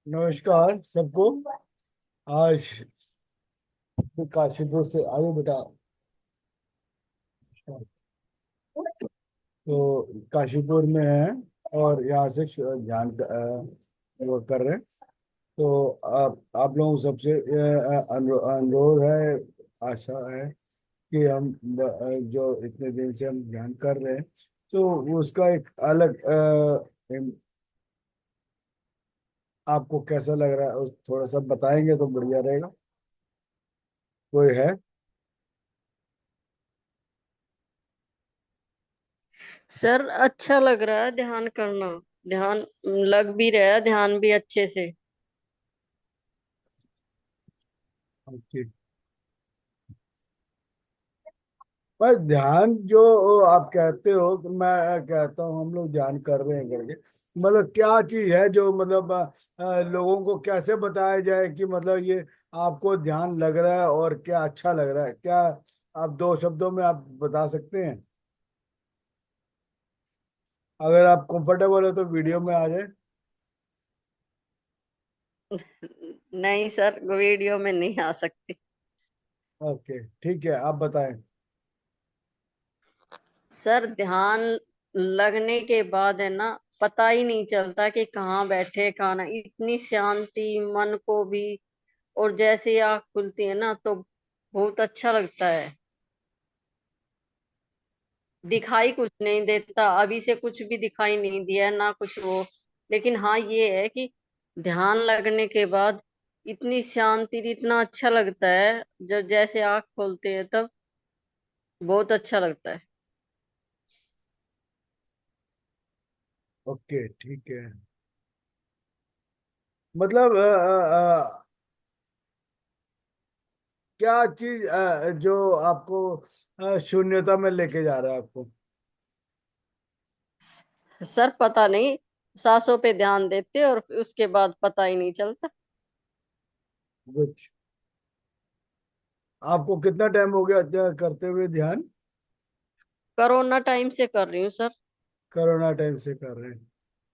नमस्कार सबको। आज काशीपुर से आयो बेटा। तो काशीपुर में है और यहाँ से ध्यान वो कर रहे हैं। तो आप लोगों सबसे अनुरोध है, आशा है कि हम जो इतने दिन से हम ध्यान कर रहे हैं, तो उसका एक अलग आपको कैसा लग रहा है थोड़ा सा बताएंगे तो बढ़िया रहेगा। कोई है? सर अच्छा लग रहा है ध्यान करना। ध्यान लग भी रहा है, ध्यान भी अच्छे से। ठीक। पर ध्यान जो आप कहते हो कि मैं कहता हूँ हम लोग ध्यान कर रहे हैं करके, मतलब क्या चीज है जो मतलब लोगों को कैसे बताया जाए कि मतलब ये आपको ध्यान लग रहा है और क्या अच्छा लग रहा है क्या? आप दो शब्दों में आप बता सकते हैं? अगर आप कंफर्टेबल हो तो वीडियो में आ जाए। नहीं सर, वीडियो में नहीं आ सकती। ओके ठीक है, आप बताएं। सर ध्यान लगने के बाद है ना, पता ही नहीं चलता कि कहाँ बैठे कहाँ ना, इतनी शांति मन को भी। और जैसे ही आँख खुलती है ना तो बहुत अच्छा लगता है। दिखाई कुछ नहीं देता, अभी से कुछ भी दिखाई नहीं दिया है ना कुछ वो। लेकिन हाँ ये है कि ध्यान लगने के बाद इतनी शांति, इतना अच्छा लगता है जब जैसे आँख खोलते हैं तब बहुत अच्छा लगता है। ओके ठीक है। मतलब क्या चीज जो आपको शून्यता में लेके जा रहा है आपको? सर पता नहीं, सांसों पे ध्यान देते और उसके बाद पता ही नहीं चलता। कुछ आपको कितना टाइम हो गया करते हुए ध्यान? कोरोना टाइम से कर रही हूँ सर। कोरोना टाइम से कर रहे हैं?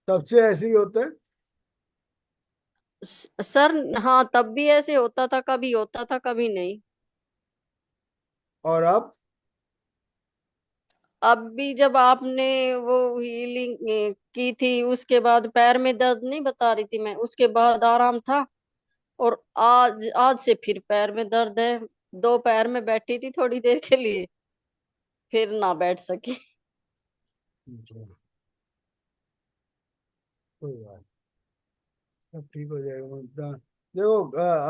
तब से ऐसे ही होता है? सर हाँ, तब भी ऐसे होता था कभी नहीं। और अब? अब भी जब आपने वो हीलिंग की थी उसके बाद पैर में दर्द नहीं बता रही थी मैं, उसके बाद आराम था। और आज आज से फिर पैर में दर्द है। दो पैर में बैठी थी थोड़ी देर के लिए, फिर ना बैठ सकी। अच्छा, कोई बात, सब ठीक हो जाएगा मतलब। देखो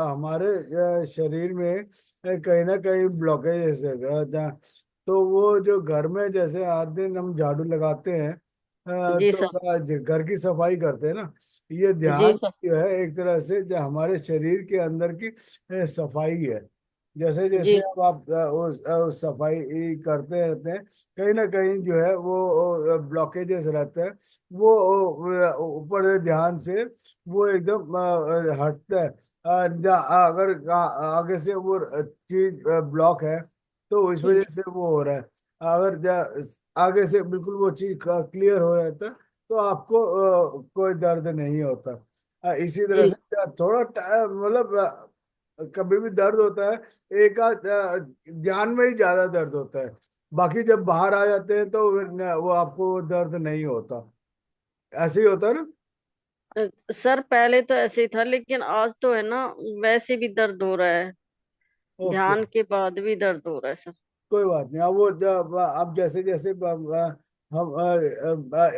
हमारे शरीर में कहीं ना कहीं ब्लॉकेज है तो वो जो घर में जैसे हर दिन हम झाड़ू लगाते हैं, जी तो सर। घर की सफाई करते हैं ना, ये जी ध्यान सर। जो है एक तरह से जो हमारे शरीर के अंदर की सफाई है। जैसे जैसे जी अब आप उस सफाई करते रहते हैं, कहीं ना कहीं जो है वो ब्लॉकेजेस रहते हैं, वो ऊपर से ध्यान से वो एकदम हटता है। अगर आगे से वो चीज ब्लॉक है तो इस वजह जी। से वो हो रहा है। अगर आगे से बिल्कुल वो चीज क्लियर हो जाता है तो आपको कोई दर्द नहीं होता। इसी तरह जी से थोड़ा मतलब कभी भी दर्द होता है एक आध ध्यान में ही ज्यादा दर्द होता है, बाकी जब बाहर आ जाते हैं तो वो आपको दर्द नहीं होता। ऐसे ही होता है ना? सर पहले तो ऐसे ही था, लेकिन आज तो है ना, वैसे भी दर्द हो रहा है। ओके ध्यान के बाद भी दर्द हो रहा है सर। कोई बात नहीं। अब वो जब अब जैसे जैसे हम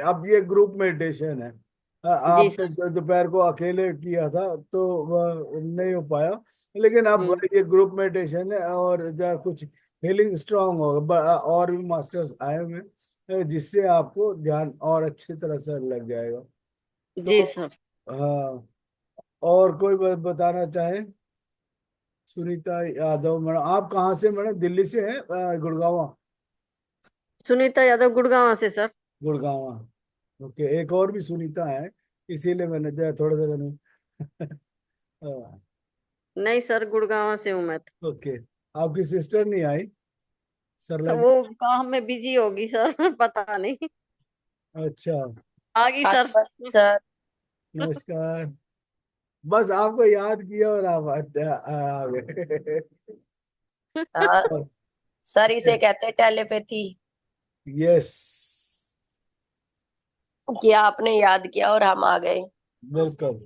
अब ये ग्रुप मेडिटेशन है। जी आपने सर। दोपहर को अकेले किया था तो नहीं हो पाया, लेकिन अब हम्म। ये ग्रुप मेडिटेशन है और कुछ हीलिंग स्ट्रांग होगा और भी मास्टर्स आए हुए हैं, जिससे आपको ध्यान और अच्छी तरह से लग जाएगा। जी तो सर। हाँ, और कोई बताना चाहे? सुनीता यादव मैडम, आप कहाँ से मैडम? दिल्ली से हैं? गुड़गांव? सुनीता यादव गुड़गांव से सर। गुड़गांव। ओके, एक और भी सुनीता है, इसीलिए मैंने थोड़ा सा मैंने हाँ, नहीं सर, गुड़गांव से हूँ मैं ओके। आपकी सिस्टर नहीं आई, सरला तो। जी? वो काम में बिजी होगी सर। पता नहीं। अच्छा। आ गई सर। सर। नमस्कार। बस आपको याद किया और आप आ गए। हाँ सर, इसे कहते हैं टेलीपैथी। यस, कि आपने याद किया और हम आ गए। बिल्कुल।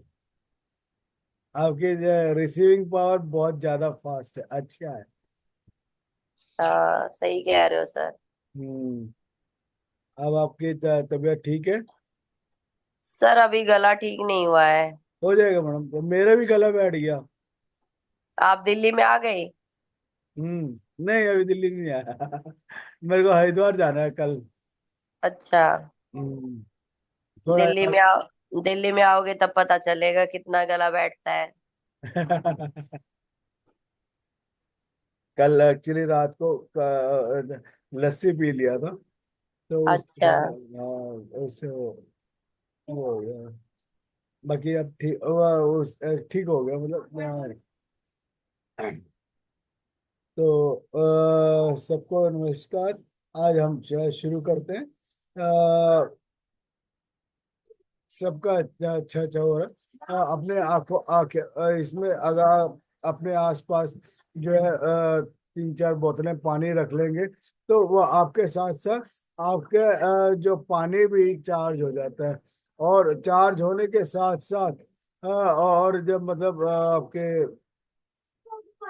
आपकी रिसीविंग पावर बहुत ज्यादा फास्ट है, अच्छा है। हाँ सही कह रहे हो सर। हम्म। अब आपकी तबीयत ठीक है? सर अभी गला ठीक नहीं हुआ है। हो जाएगा मैडम, तो मेरा भी गला बैठ गया। आप दिल्ली में आ गए? नहीं, अभी दिल्ली नहीं आया। मेरे को हरिद्वार जाना है कल। अच्छा। हम्म, थोड़ा दिल्ली में आओ, दिल्ली में आओगे तब पता चलेगा कितना गला बैठता है। कल एक्चुअली रात को लस्सी पी लिया था, तो उसके अच्छा। बाद उससे वो हो गया। बाकी अब ठीक, ठीक हो गया मतलब। तो सबको नमस्कार। आज हम शुरू करते हैं। सबका अच्छा अच्छा अच्छा हो रहा है। अपने आंखों आंखें इसमें अगर आप अपने आसपास जो है 3-4 बोतलें पानी रख लेंगे, तो वो आपके साथ साथ आपके जो पानी भी चार्ज हो जाता है। और चार्ज होने के साथ साथ और जब मतलब आपके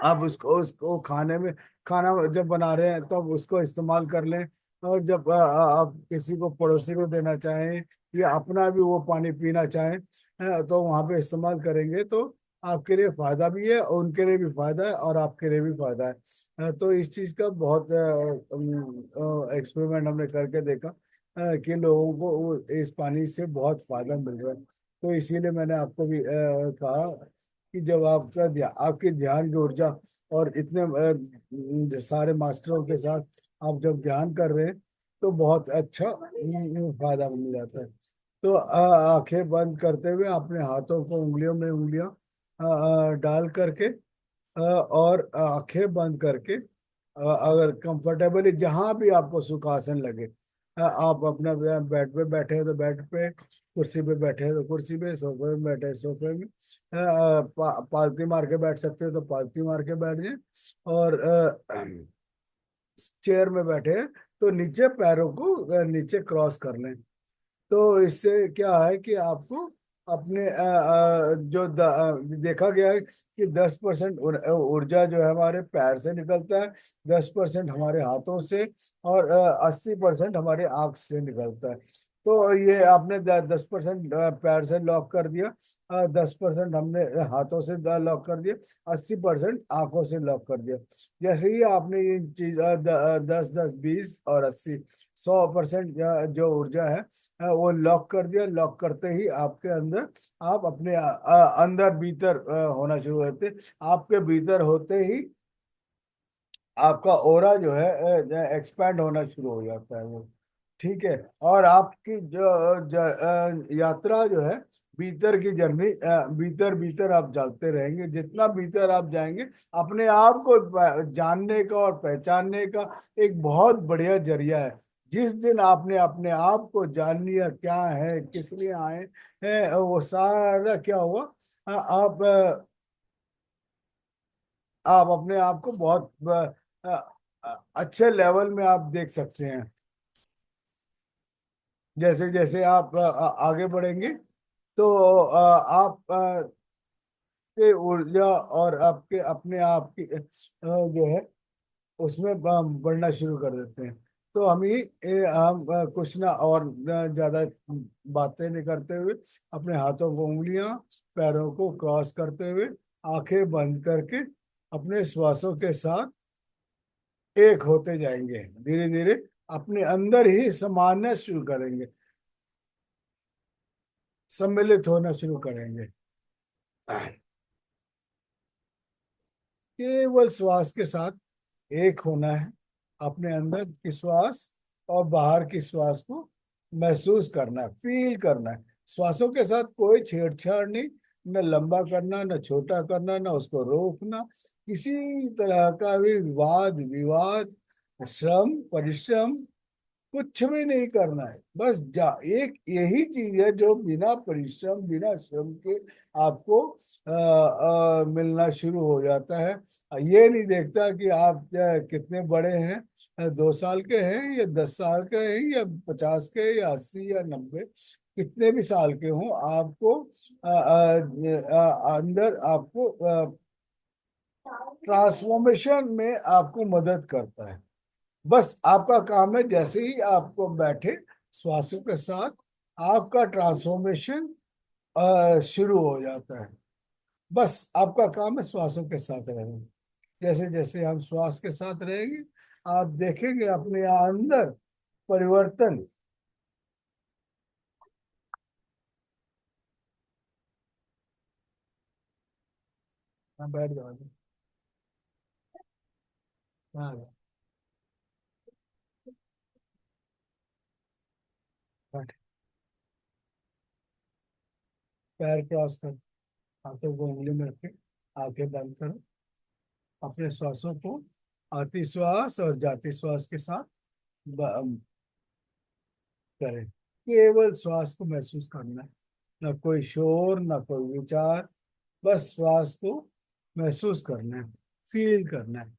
आप उसको खाने में, खाना जब बना रहे हैं तब उसको इस्तेमाल कर लें। और जब आप किसी को पड़ोसी को देना चाहें या अपना भी वो पानी पीना चाहें, तो वहां पे इस्तेमाल करेंगे तो आपके लिए फायदा भी है, और उनके लिए भी फायदा है, और आपके लिए भी फायदा है। तो इस चीज का बहुत एक्सपेरिमेंट हमने करके देखा कि लोगों को इस पानी से बहुत फायदा मिल रहा है। तो इसीलिए मैंने आपको भी कहा कि जब आपकी ध्यान की ऊर्जा और इतने सारे मास्टरों के साथ आप जब ध्यान कर रहे हैं, तो बहुत अच्छा फायदा मिल जाता है। तो आंखें बंद करते हुए अपने हाथों को उंगलियों में उंगलियां डाल करके और आंखें बंद करके अगर कंफर्टेबली जहां भी आपको सुखासन लगे, आप अपना बेड पे बैठे हैं तो बेड पे, कुर्सी पे बैठे हैं तो कुर्सी पे, सोफे में बैठे हैं सोफे में, पालती मार के बैठ सकते हैं तो पालती मार के बैठ जाए। और चेयर में बैठे हैं तो नीचे पैरों को नीचे क्रॉस कर लें। तो इससे क्या है कि आपको अपने देखा गया है कि 10% ऊर्जा जो है हमारे पैर से निकलता है, 10% हमारे हाथों से, और 80% हमारे आंख से निकलता है। तो ये आपने 10% पैर से लॉक कर दिया, 10% हमने हाथों से लॉक कर दिया, 80% आंखों से लॉक कर दिया। जैसे ही आपने ये चीज 10, 10, 20 और 80, 100% जो ऊर्जा है वो लॉक कर दिया। लॉक करते ही आपके अंदर, आप अपने अंदर भीतर होना शुरू होते, आपके भीतर होते ही आपका ओरा जो है एक्सपैंड होना शुरू हो जाता है वो। ठीक है। और आपकी यात्रा जो है, भीतर की जर्नी, भीतर भीतर आप जाते रहेंगे। जितना भीतर आप जाएंगे, अपने आप को जानने का और पहचानने का एक बहुत बढ़िया जरिया है। जिस दिन आपने अपने आप को जान लिया क्या है, किस लिए आए हैं, वो सारा क्या हुआ, आप अपने आप को बहुत अच्छे लेवल में आप देख सकते हैं। जैसे जैसे आप आगे बढ़ेंगे, तो आप के ऊर्जा और आपके अपने आप की जो है उसमें बढ़ना शुरू कर देते हैं। तो हम कुछ ना और ज्यादा बातें नहीं करते हुए, अपने हाथों को उंगलियां पैरों को क्रॉस करते हुए, आंखें बंद करके अपने श्वासों के साथ एक होते जाएंगे। धीरे धीरे अपने अंदर ही समाना शुरू करेंगे, सम्मिलित होना शुरू करेंगे। केवल श्वास के साथ एक होना है। अपने अंदर की श्वास और बाहर की श्वास को महसूस करना है, फील करना है। श्वासों के साथ कोई छेड़छाड़ नहीं, न लंबा करना, न छोटा करना, न उसको रोकना, किसी तरह का भी वाद विवाद, श्रम परिश्रम कुछ भी नहीं करना है, बस जा, एक यही चीज है जो बिना परिश्रम बिना श्रम के आपको मिलना शुरू हो जाता है। ये नहीं देखता कि आप कितने बड़े हैं, 2 साल के हैं या 10 साल के हैं या 50 के या 80 या 90, कितने भी साल के हों, आपको अंदर आपको ट्रांसफॉर्मेशन में आपको मदद करता है। बस आपका काम है, जैसे ही आपको बैठे श्वासों के साथ आपका ट्रांसफॉर्मेशन शुरू हो जाता है। बस आपका काम है श्वासों के साथ रहना। जैसे जैसे हम श्वास के साथ रहेंगे, आप देखेंगे अपने अंदर परिवर्तन। हाँ, बैठ जाओ। हाँ, बैठ। पैर क्रॉस कर, हाथों को उंगली में रखे, आंखें बंद करो, अपने श्वासों को आती श्वास और जाती श्वास के साथ करें। केवल श्वास को महसूस करना है, ना कोई शोर ना कोई विचार, बस श्वास को महसूस करना है, फील करना है।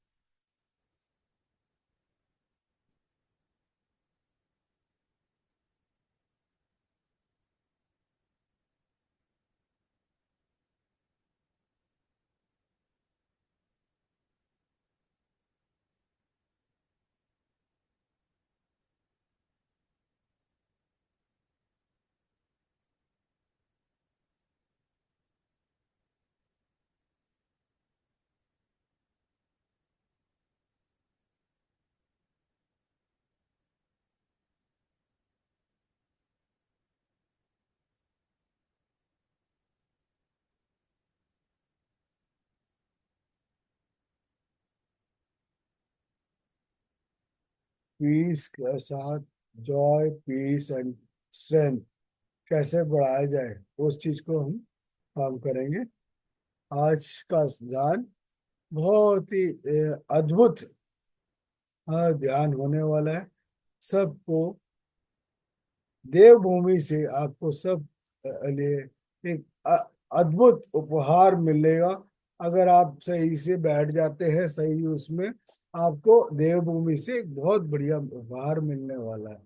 20 के साथ जॉय पीस एंड स्ट्रेंथ कैसे बढ़ाया जाए, उस चीज को हम काम करेंगे। आज का ध्यान बहुत ही अद्भुत ध्यान होने वाला है। सबको देवभूमि से आपको सब लिए एक अद्भुत उपहार मिलेगा। अगर आप सही से बैठ जाते हैं सही उसमें, आपको देवभूमि से एक बहुत बढ़िया उपहार मिलने वाला है।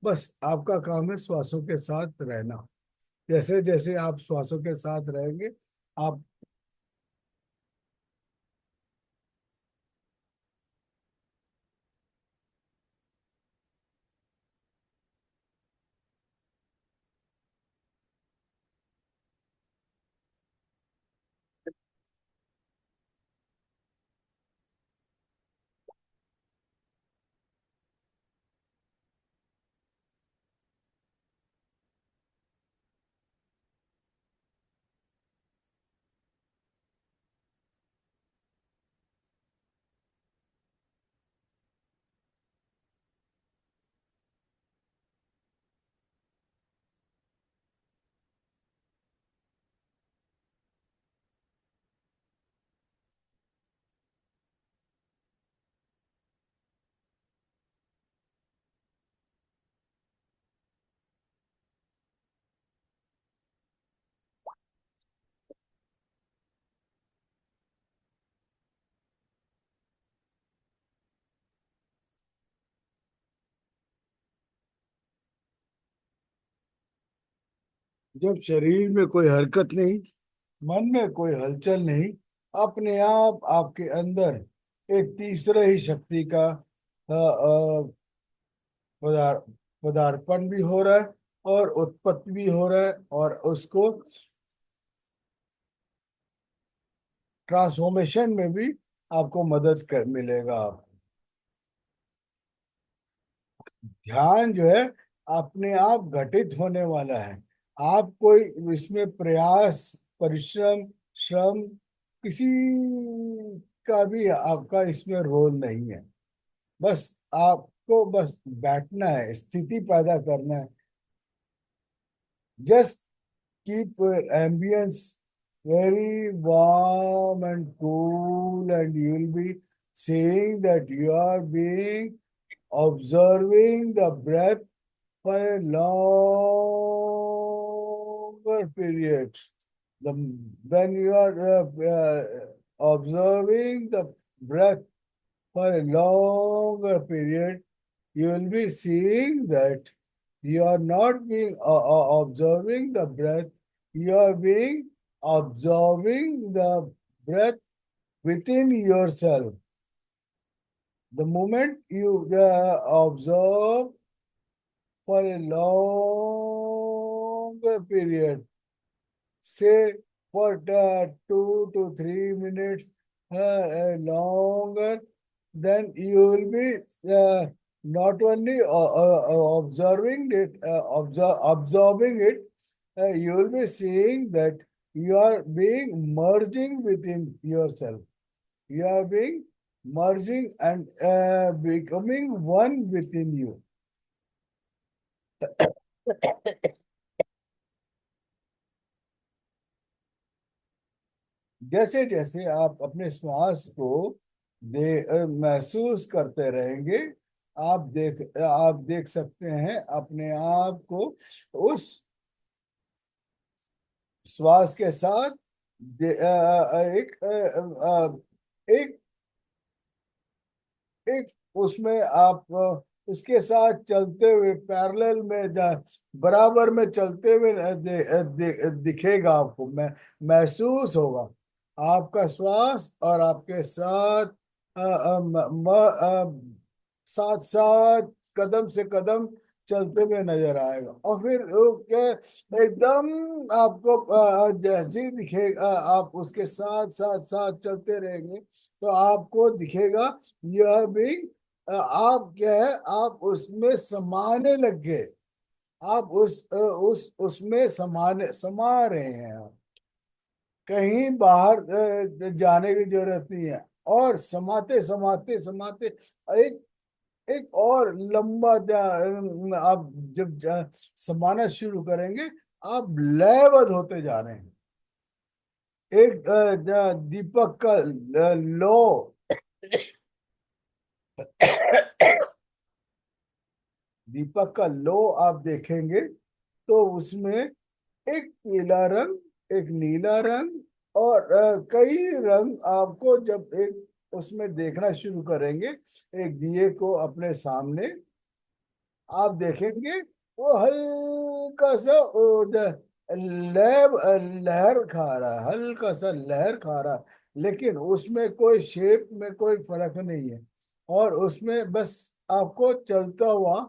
बस आपका काम है श्वासों के साथ रहना। जैसे जैसे आप श्वासों के साथ रहेंगे, आप जब शरीर में कोई हरकत नहीं, मन में कोई हलचल नहीं, अपने आप आपके अंदर एक तीसरे ही शक्ति का पदार, पदार्पण भी हो रहा है और उत्पत्ति भी हो रहा है, और उसको ट्रांसफॉर्मेशन में भी आपको मदद कर मिलेगा। आप ध्यान जो है अपने आप घटित होने वाला है। आप कोई इसमें प्रयास, परिश्रम, श्रम किसी का भी आपका इसमें रोल नहीं है। बस आपको बस बैठना है, स्थिति पैदा करना है। Just keep ambience very warm and cool, and you will be seeing that you are being observing the breath for a longer period. The, when you are observing the breath for a longer period, you will be seeing that you are not being observing the breath, you are being observing the breath within yourself. The moment you observe for a longer period, say for 2 to 3 minutes longer, then you will be not only observing it, absorbing it, you will be seeing that you are being merging within yourself. You are being merging and becoming one within you. जैसे जैसे आप अपने श्वास को महसूस करते रहेंगे, आप देख सकते हैं अपने आप को उस श्वास के साथ एक एक उसमें आप उसके साथ चलते हुए पैरेलल में बराबर में चलते हुए दिखेगा आपको, महसूस होगा आपका श्वास और आपके साथ साथ साथ कदम से कदम चलते हुए नजर आएगा। और फिर क्या एकदम आपको जैसे ही दिखेगा, आप उसके साथ साथ साथ चलते रहेंगे तो आपको दिखेगा यह भी आप क्या है, आप उसमें समाने लग गए, आप उसमें समा रहे हैं। आप कहीं बाहर जाने की जरूरत नहीं है। और समाते समाते समाते एक एक और लंबा आप जब समाना शुरू करेंगे, आप लयबद्ध होते जा रहे हैं। एक दीपक का लो दीपक का लो आप देखेंगे तो उसमें एक पीला रंग, एक नीला रंग और कई रंग आपको जब एक उसमें देखना शुरू करेंगे, एक दिए को अपने सामने आप देखेंगे वो हल्का सा लहर खा रहा है, हल्का सा लहर खा रहा है, लेकिन उसमें कोई शेप में कोई फर्क नहीं है। और उसमें बस आपको चलता हुआ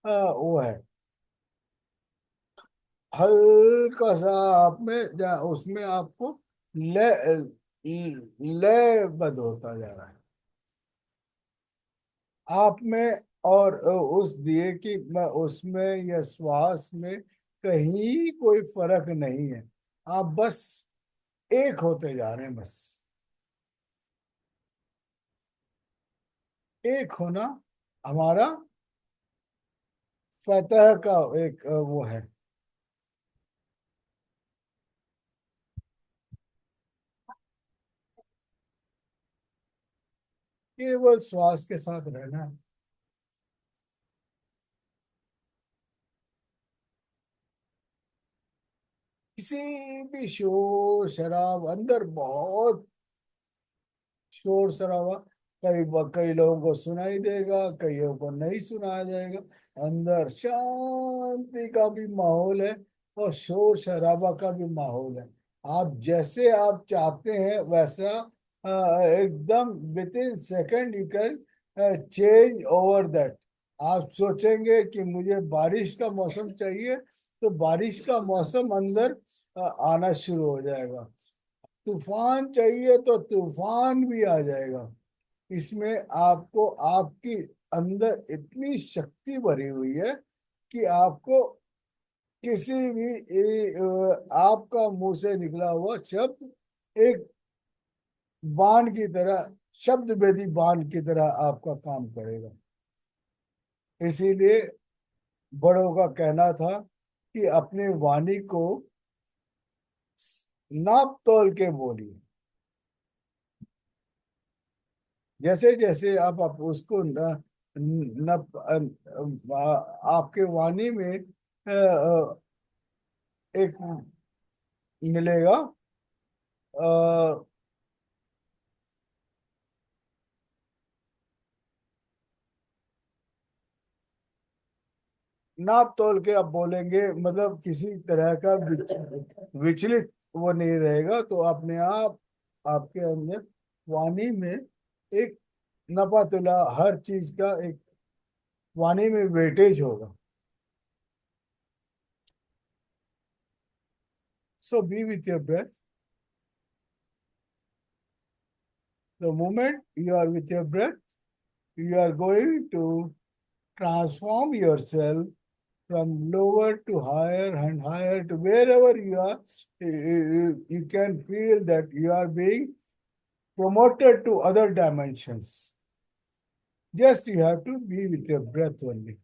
वो है, हल्का सा आप में उसमें आपको लयबद्ध होता जा रहा है आप में। और उस दिए की उसमें या श्वास में कहीं कोई फर्क नहीं है, आप बस एक होते जा रहे हैं। बस एक होना हमारा फतह का एक वो है। केवल श्वास के साथ रहना है। किसी भी शोर शराब, अंदर बहुत शोर शराबा, कई लोगों को सुनाई देगा, कईयों को नहीं सुनाया जाएगा। अंदर शांति का भी माहौल है और शोर शराबा का भी माहौल है। आप जैसे आप चाहते हैं वैसा एकदम with in second you can change over that. आप सोचेंगे कि मुझे बारिश का मौसम चाहिए तो बारिश का मौसम अंदर आना शुरू हो जाएगा। तूफान चाहिए तो तूफान भी आ जाएगा। इसमें आपको आपकी अंदर इतनी शक्ति भरी हुई है कि आपको किसी भी आपका मुंह से निकला हुआ शब्द एक बाण की तरह, शब्द भेदी बाण की तरह आपका काम करेगा। इसीलिए बड़ों का कहना था कि अपनी वाणी को नाप तोल के बोलिए। जैसे जैसे आप उसको आपके वाणी में एक मिलेगा। अ, नाप तोल के आप बोलेंगे, मतलब किसी तरह का विचलित वो नहीं रहेगा, तो अपने आप आपके अंदर वाणी में एक नपा तुला हर चीज का एक वाणी में वेटेज होगा। So be with your breath. The moment you are with your breath, you are going to transform yourself from lower to higher and higher to wherever you are. You can feel that you are being promoted to other dimensions. Just you have to be with your breath only.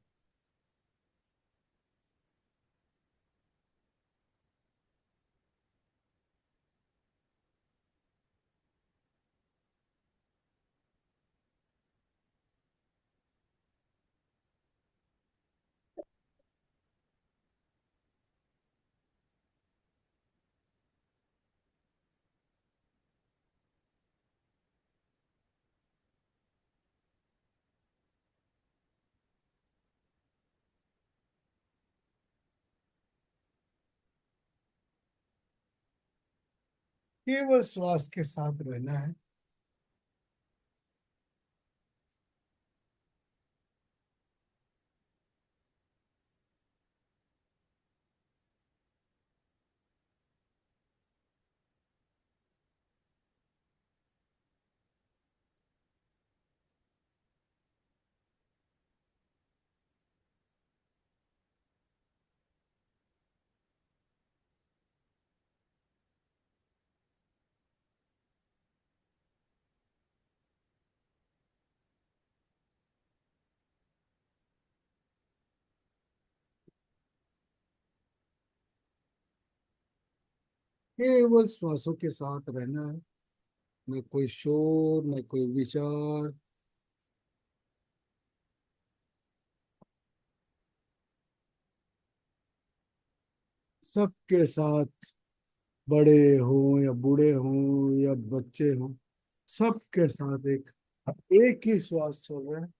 केवल श्वास के साथ रहना है। केवल श्वासों के साथ रहना है। न कोई शोर, न कोई विचार। सबके साथ, बड़े हों या बूढ़े हों या बच्चे हों, सबके साथ एक एक ही श्वास चल रहा है।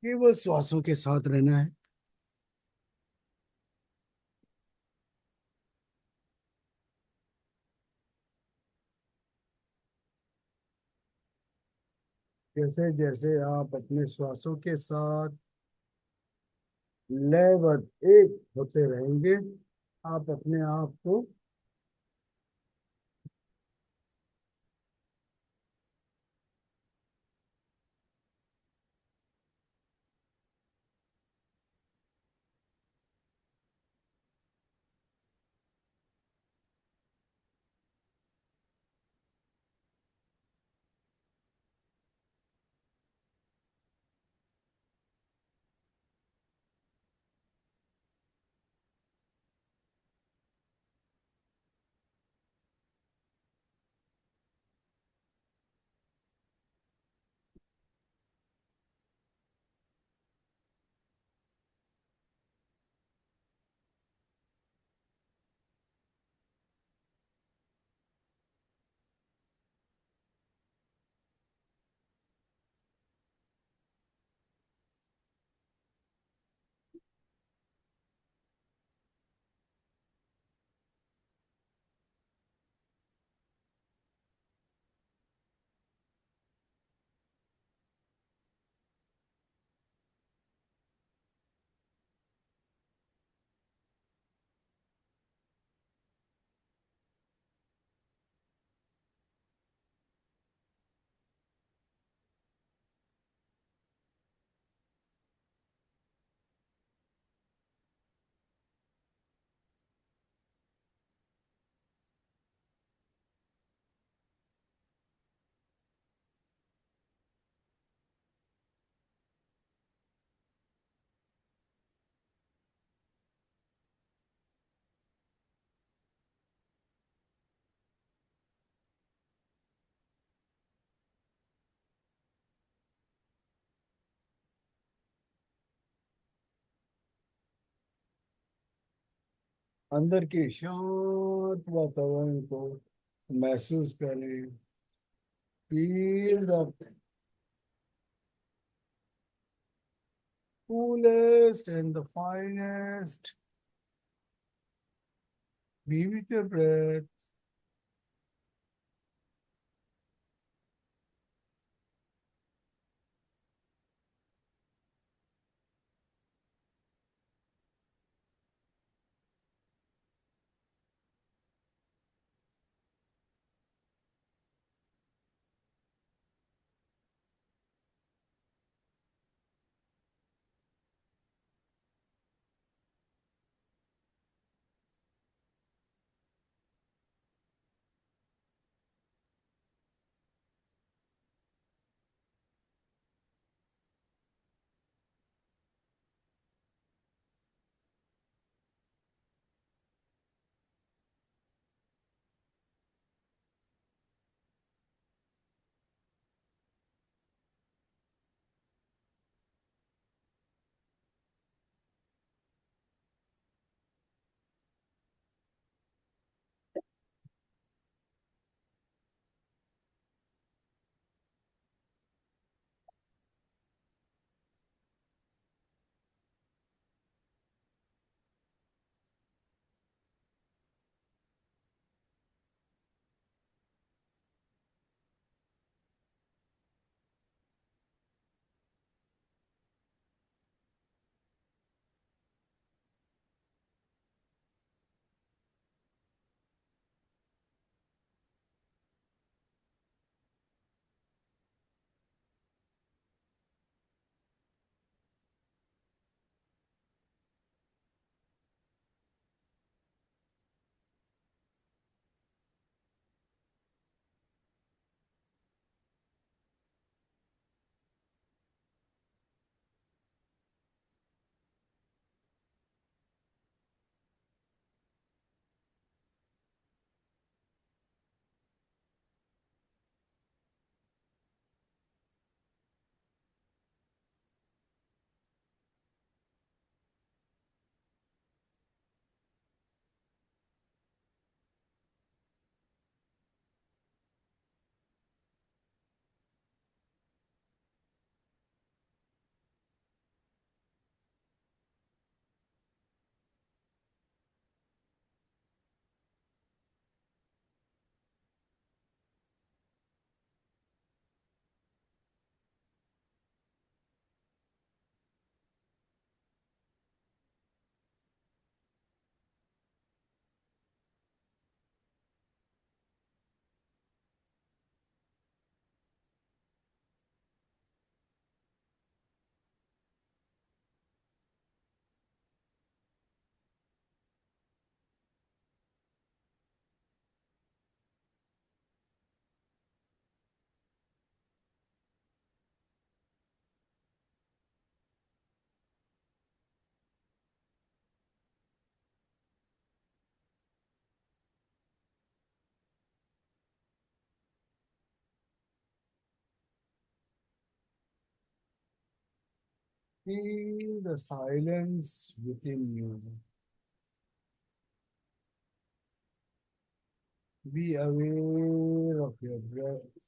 केवल श्वासों के साथ रहना है। जैसे जैसे आप अपने श्वासों के साथ लयबद्ध एक होते रहेंगे, आप अपने आप को अंदर के शांत वातावरण को महसूस करें। Feel the coolest and the finest. Be with your breath. Feel the silence within you. Be aware of your breath,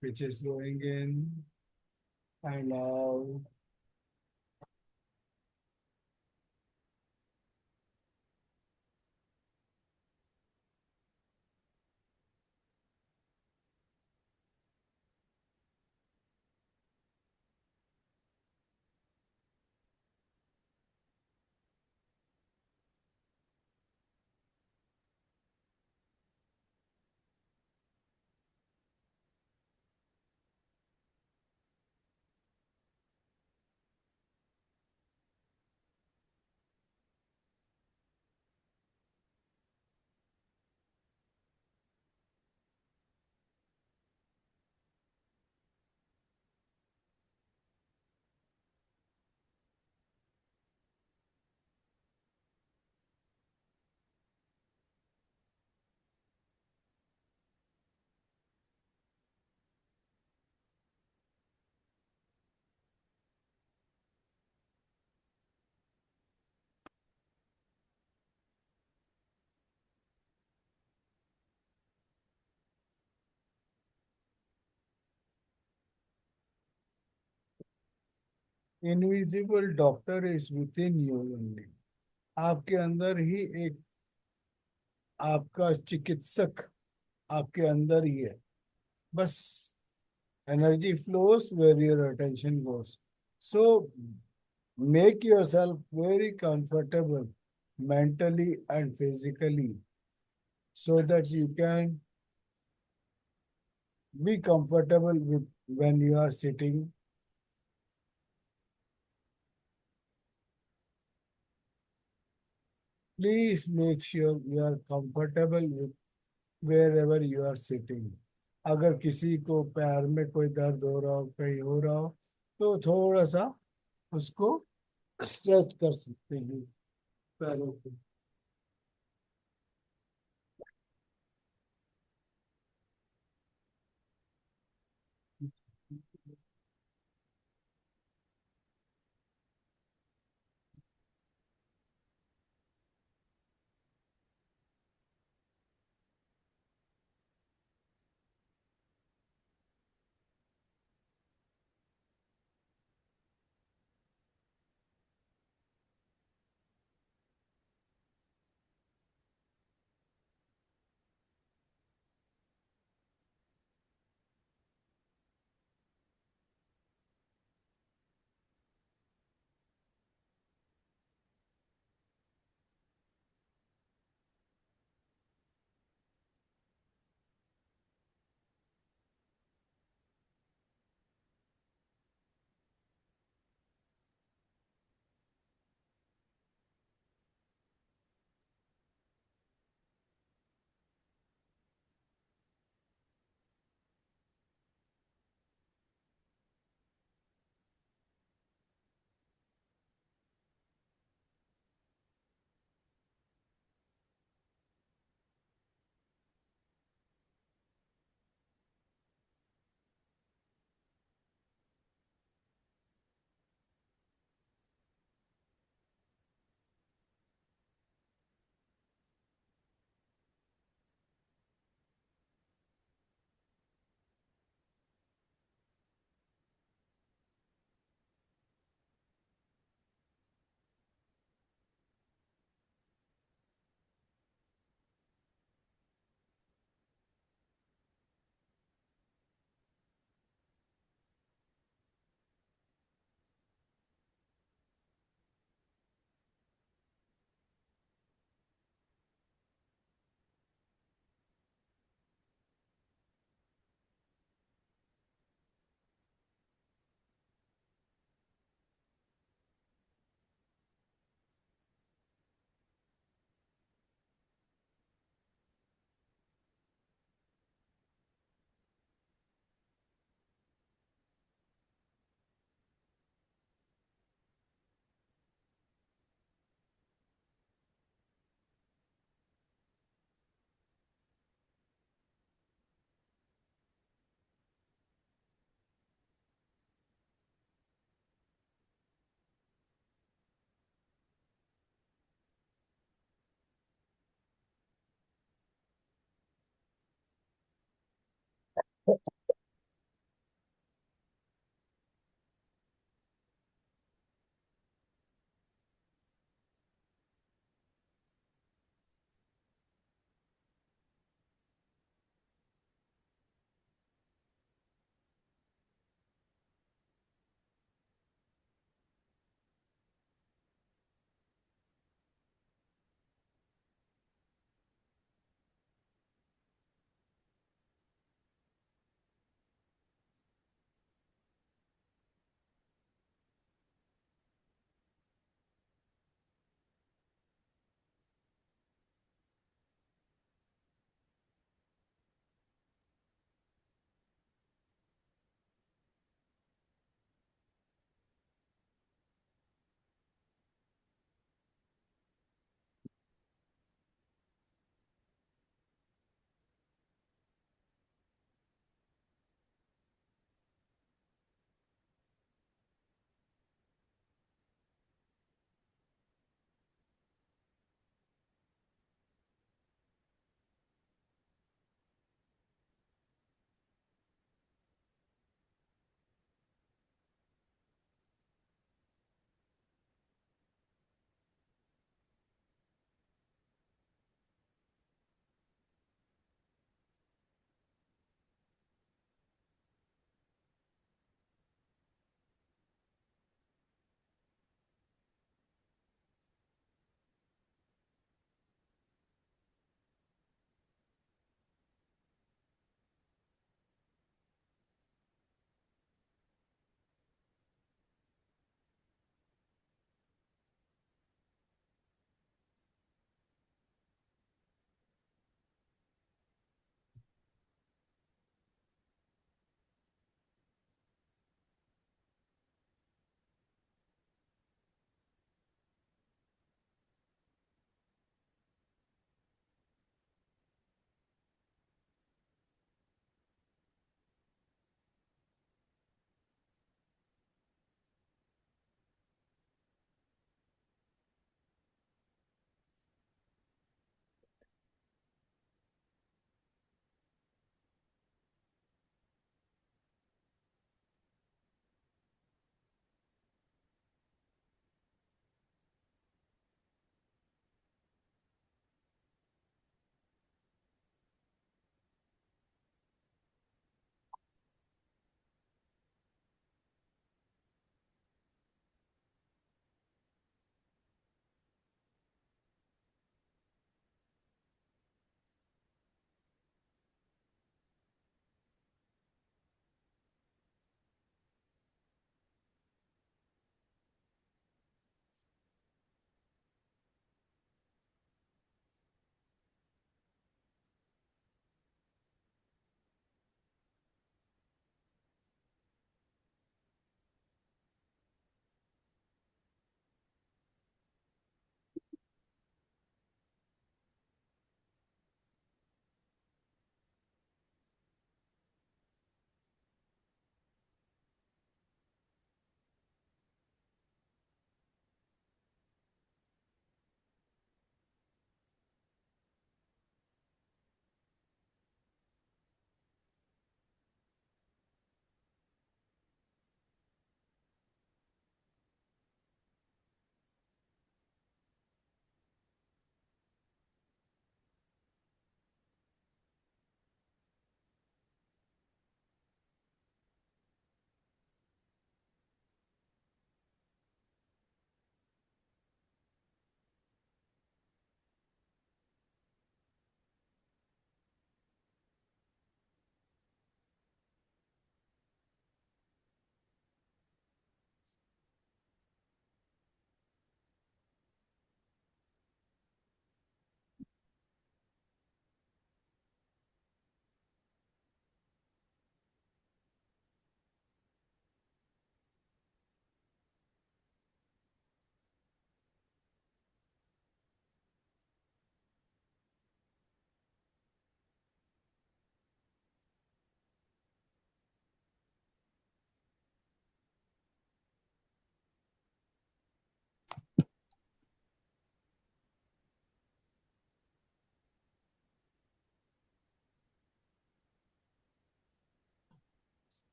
which is going in and out. Invisible doctor is with in you only. आपके अंदर ही एक आपका चिकित्सक आपके अंदर ही है। बस energy flows where your attention goes. So make yourself very comfortable mentally and physically so that you can be comfortable with when you are sitting. Please make sure you are comfortable with wherever you are sitting. अगर किसी को पैर में कोई दर्द हो रहा हो, कहीं हो रहा हो, तो थोड़ा सा उसको स्ट्रेच कर सकते हैं पैरों को।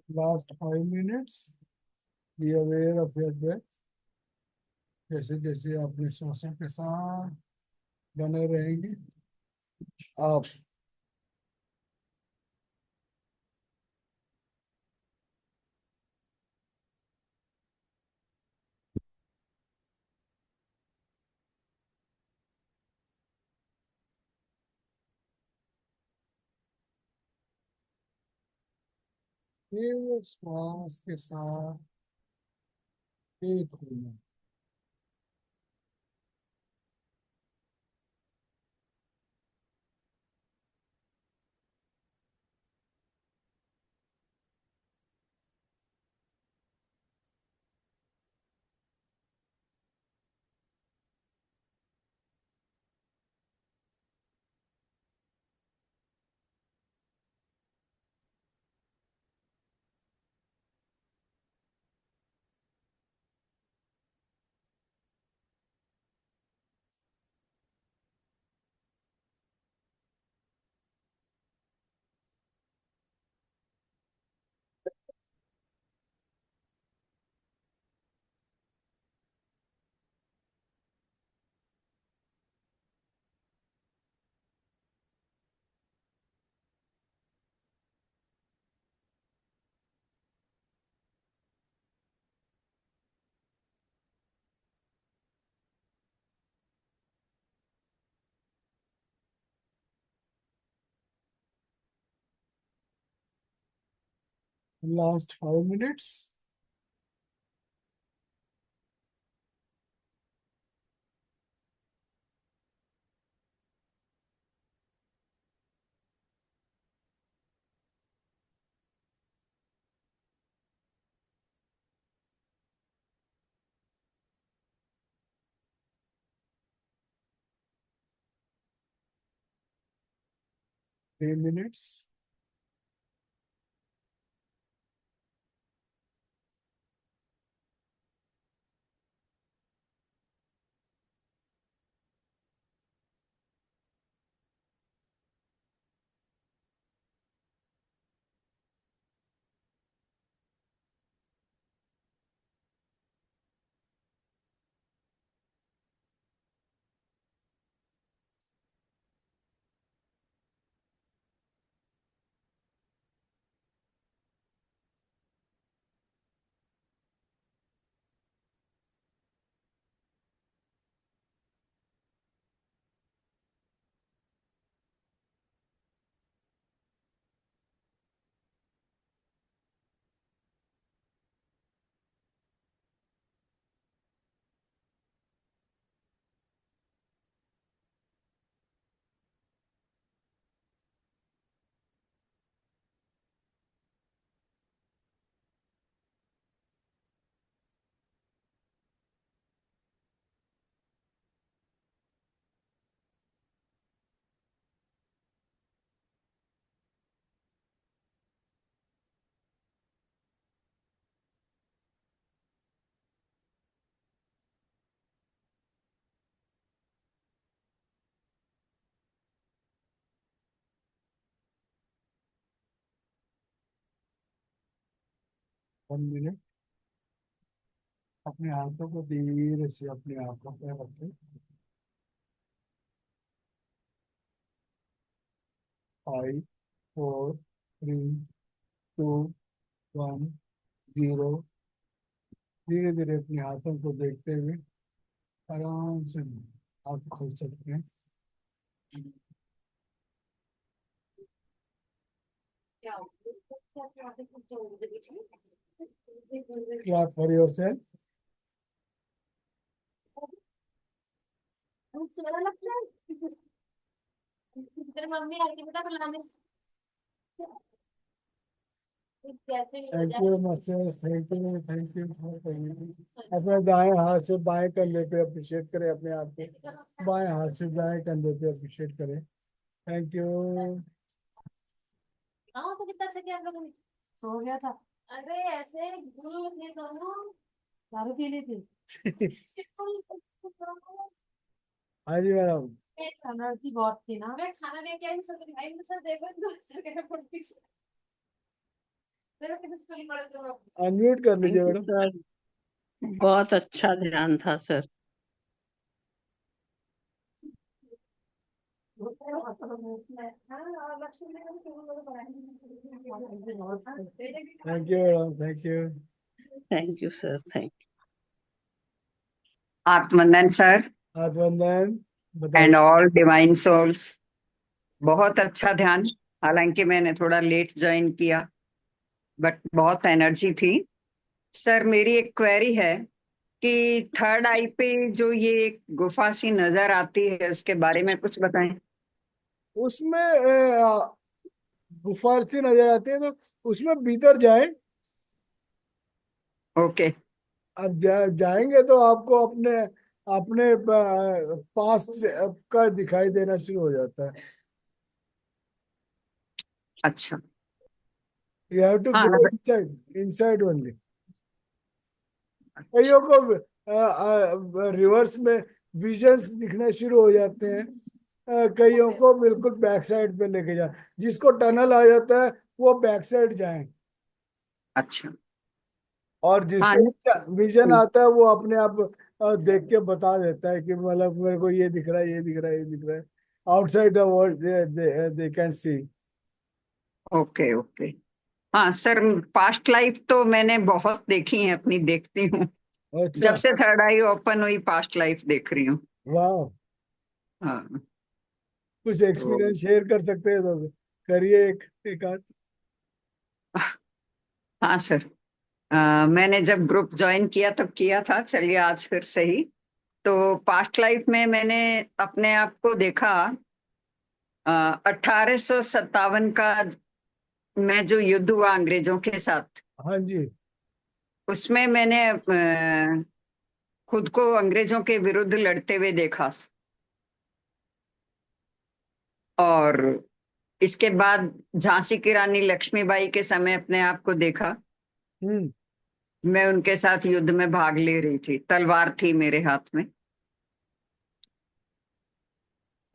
Last 5 minutes, be aware of your breath. जैसे जैसे अपने श्वासों के साथ बने रहेंगे आप। केवल श्वास के साथ एक होना। Last 5 minutes. 3 मिनट्स। 1 मिनट। अपने हाथों को धीरे से अपने आंखों पे रखें। 5 4 3 2 1 0। धीरे धीरे अपने हाथों को देखते हुए आराम से आप खोल सकते हैं। Clap for yourself. Thank you master, thank you अपने दाएं हाथ से बाएं कंधे पे अप्रिशिएट करें अपने आप को। बाएं हाथ से दाएं कंधे पे अप्रिशिएट करें। Thank you. हाँ तो कितना अच्छा किया हम लोगों ने। सो गया था। अरे ऐसे दूध ये दोनों दारू पी ली थी। हाँ जी मैडम। एनर्जी बहुत थी ना। मैं खाना लेके आई सर, भाई सर देखो तो सर कहना पड़ती अनम्यूट कर थैंक लीजिए यू मैडम। सर, बहुत अच्छा ध्यान था sir. Thank you madam, thank you. Thank you sir, thank आत्मनंदन सर हाथ वंदन, एंड बताइए। ऑल डिवाइन सोल्स, बहुत अच्छा ध्यान। हालांकि मैंने थोड़ा लेट ज्वाइन किया, बट बहुत एनर्जी थी। सर मेरी एक क्वेरी है कि थर्ड आई पे जो ये एक गुफा सी नजर आती है, उसके बारे में कुछ बताएं। उसमें गुफा सी नजर आती है, तो उसमें भीतर जाए। ओके। अब जाएंगे तो आपको अपने अपने पास का दिखाई देना शुरू हो जाता है। अच्छा। यू हैव टू हाँ गो इनसाइड, इनसाइड ओनली। कईयों को रिवर्स में विजन्स दिखने शुरू हो जाते हैं। कईयों को बिल्कुल बैक साइड पे लेके जा, जिसको टनल आ जाता है वो बैक साइड जाए, अच्छा। और हाँ जिसको विजन आता है वो अपने आप देख के बता देता है कि मतलब मेरे को ये दिख रहा है, ये दिख रहा है, ये दिख रहा है। Outside the world they can see. Okay okay. हाँ सर, पास्ट लाइफ तो मैंने बहुत देखी है अपनी, देखती हूँ। जब अच्छा, से थर्ड आई ओपन हुई पास्ट लाइफ देख रही हूँ। वाह। हाँ। कुछ तो एक्सपीरियंस शेयर कर सकते हैं तो करिए, एक आध। हाँ सर, मैंने जब ग्रुप ज्वाइन किया तब किया था, चलिए आज फिर सही। तो पास्ट लाइफ में मैंने अपने आप को देखा 1857 का, में जो युद्ध हुआ अंग्रेजों के साथ, हाँ जी। उसमें मैंने खुद को अंग्रेजों के विरुद्ध लड़ते हुए देखा। और इसके बाद झांसी की रानी लक्ष्मीबाई के समय अपने आप को देखा। हम्म। मैं उनके साथ युद्ध में भाग ले रही थी, तलवार थी मेरे हाथ में।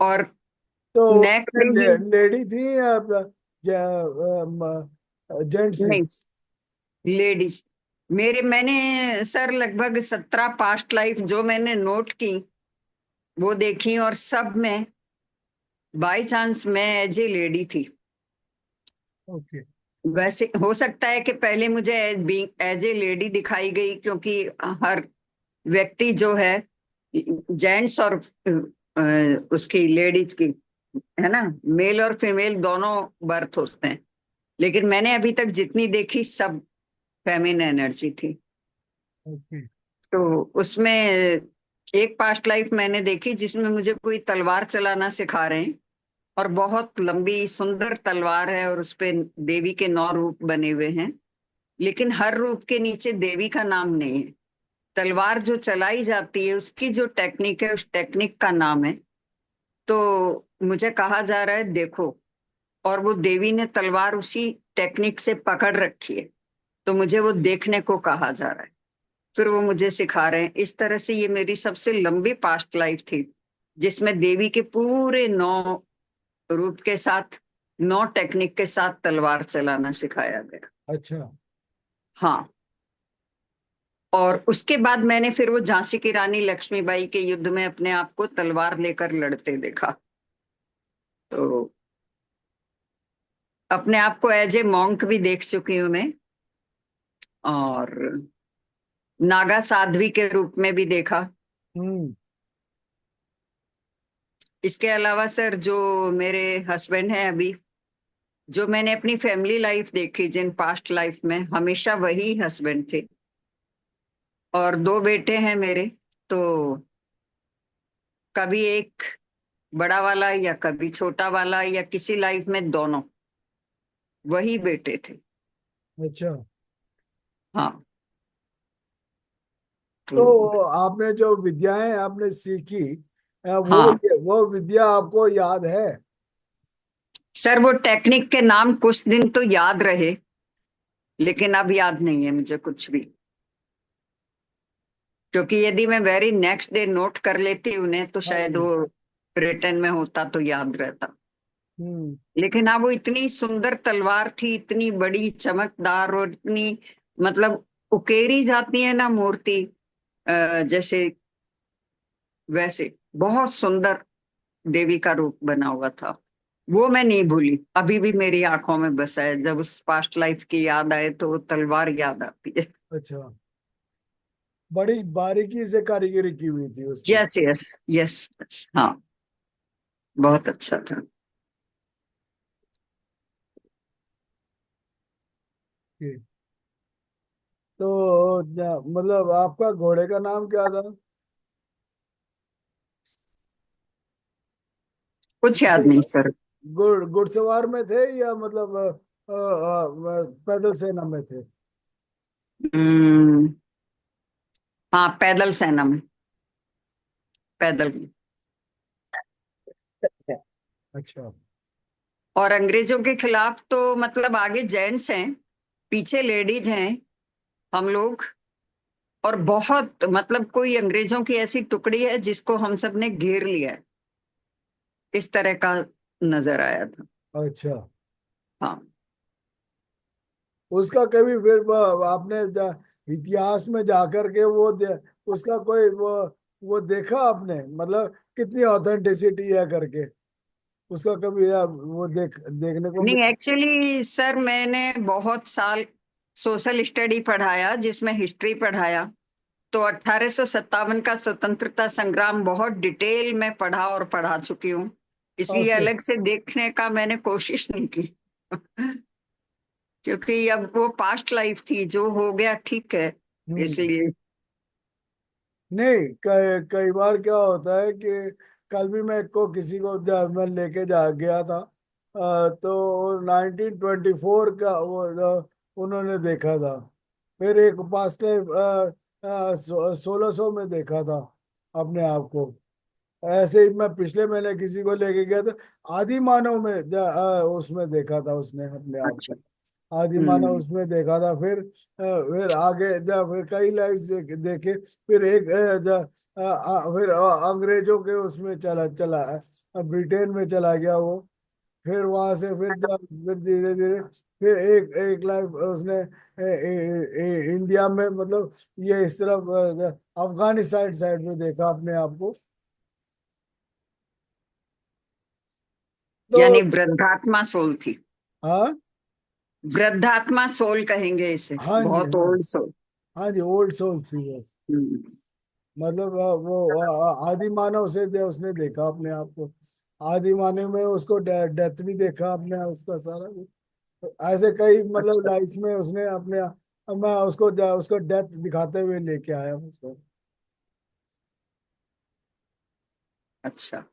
और तो नेक्स्ट डे ही, लेडी थी या जेंट्स थी? नहीं, लेडीज। मैंने सर लगभग 17 पास्ट लाइफ जो मैंने नोट की वो देखी, और सब में बाय चांस मैं एज ए लेडी थी। ओके। वैसे हो सकता है कि पहले मुझे एज ए लेडी दिखाई गई, क्योंकि हर व्यक्ति जो है, जेंट्स और उसकी लेडीज की, है ना, मेल और फीमेल दोनों बर्थ होते हैं। लेकिन मैंने अभी तक जितनी देखी सब फेमिन एनर्जी थी। ओके। तो उसमें एक पास्ट लाइफ मैंने देखी जिसमें मुझे कोई तलवार चलाना सिखा रहे हैं, और बहुत लंबी सुंदर तलवार है, और उस पे देवी के 9 रूप बने हुए हैं। लेकिन हर रूप के नीचे देवी का नाम नहीं है। तलवार जो चलाई जाती है उसकी जो टेक्निक है, उस टेक्निक का नाम है। तो मुझे कहा जा रहा है देखो, और वो देवी ने तलवार उसी टेक्निक से पकड़ रखी है, तो मुझे वो देखने को कहा जा रहा है। फिर वो मुझे सिखा रहे हैं। इस तरह से ये मेरी सबसे लंबी पास्ट लाइफ थी, जिसमें देवी के पूरे 9 रूप के साथ, 9 टेक्निक के साथ तलवार चलाना सिखाया गया। अच्छा। हाँ। और उसके बाद मैंने फिर वो झांसी की रानी लक्ष्मीबाई के युद्ध में अपने आप को तलवार लेकर लड़ते देखा। तो अपने आप को एज ए मॉन्क भी देख चुकी हूं मैं, और नागा साध्वी के रूप में भी देखा। हम्म। इसके अलावा सर, जो मेरे हस्बैंड हैं अभी, जो मैंने अपनी फैमिली लाइफ देखी, जिन पास्ट लाइफ में, हमेशा वही हस्बैंड थे। और 2 बेटे हैं मेरे। तो कभी एक बड़ा वाला या कभी छोटा वाला, या किसी लाइफ में दोनों वही बेटे थे। अच्छा। हाँ। तो तो आपने जो विद्याएं आपने सीखी, हाँ वो विद्या आपको याद है? सर, वो टेक्निक के नाम कुछ दिन तो याद रहे, लेकिन अब याद नहीं है मुझे कुछ भी। क्योंकि यदि मैं वेरी नेक्स्ट डे नोट कर लेती उन्हें, तो हाँ शायद जी। वो रिटर्न में होता तो याद रहता। लेकिन हाँ, वो इतनी सुंदर तलवार थी, इतनी बड़ी चमकदार, और इतनी मतलब उकेरी जाती है ना मूर्ति, जैसे वैसे बहुत सुंदर देवी का रूप बना हुआ था। वो मैं नहीं भूली, अभी भी मेरी आंखों में बसा है। जब उस पास्ट लाइफ की याद आए तो वो तलवार याद आती है। अच्छा, बड़ी बारीकी से कारीगरी की हुई थी उसकी। यस यस यस, हाँ, बहुत अच्छा था। ठीक। तो मतलब आपका घोड़े का नाम क्या था? कुछ याद नहीं सर। घुड़सवार में थे या मतलब पैदल सेना में थे? हम्म, हाँ, पैदल सेना में, पैदल में। अच्छा। और अंग्रेजों के खिलाफ तो मतलब आगे जेंट्स हैं, पीछे लेडीज हैं, हम लोग। और बहुत मतलब कोई अंग्रेजों की ऐसी टुकड़ी है जिसको हम सब ने घेर लिया है, इस तरह का नजर आया था। अच्छा, हाँ। उसका कभी फिर आपने इतिहास में जाकर के उसका कोई वो देखा आपने, मतलब कितनी ऑथेंटिसिटी है करके, उसका कभी वो देखने को नहीं, मिला? एक्चुअली सर मैंने बहुत साल सोशल स्टडी पढ़ाया, जिसमें हिस्ट्री पढ़ाया। तो 1857 का स्वतंत्रता संग्राम बहुत डिटेल में पढ़ा और पढ़ा चुकी हूँ, इसलिए ओके। अलग से देखने का मैंने कोशिश नहीं की। क्योंकि अब वो पास्ट लाइफ थी, जो हो गया ठीक है, हम्म। इसलिए। नहीं, कई बार क्या होता है कि कल भी मैं को किसी को मैं लेके जा गया था, तो 1924 का वो उन्होंने देखा था। फिर एक पास्ट टाइम 1600 में देखा था अपने आप को। ऐसे ही मैं पिछले महीने किसी को लेके गया था, आदि मानव में उसमें देखा था उसने अपने आप अच्छा। को। आदि मानव हम्म। उसमें देखा था। फिर आगे फिर कई लाइफ देखे। फिर फिर अंग्रेजों के उसमें चला चला ब्रिटेन में चला गया वो। फिर वहां से फिर धीरे धीरे फिर एक एक लाइफ उसने इंडिया में, मतलब ये इस तरफ अफगानिस्तान साइड में देखा अपने आप को। तो यानी वृद्धात्मा सोल थी। हाँ। वृद्धात्मा सोल कहेंगे इसे, हाँ जी, बहुत हाँ। Old soul. हाँ जी, ओल्ड सोल थी बस। हम्म। मतलब आदि मानव से उसने देखा अपने आप को। आदि मानव में उसको डेथ भी देखा अपने उसका सारा कुछ। तो ऐसे कई मतलब अच्छा लाइफ में उसने अपने मैं उसको डेथ दिखाते हुए लेके आया उसको। अच्छा।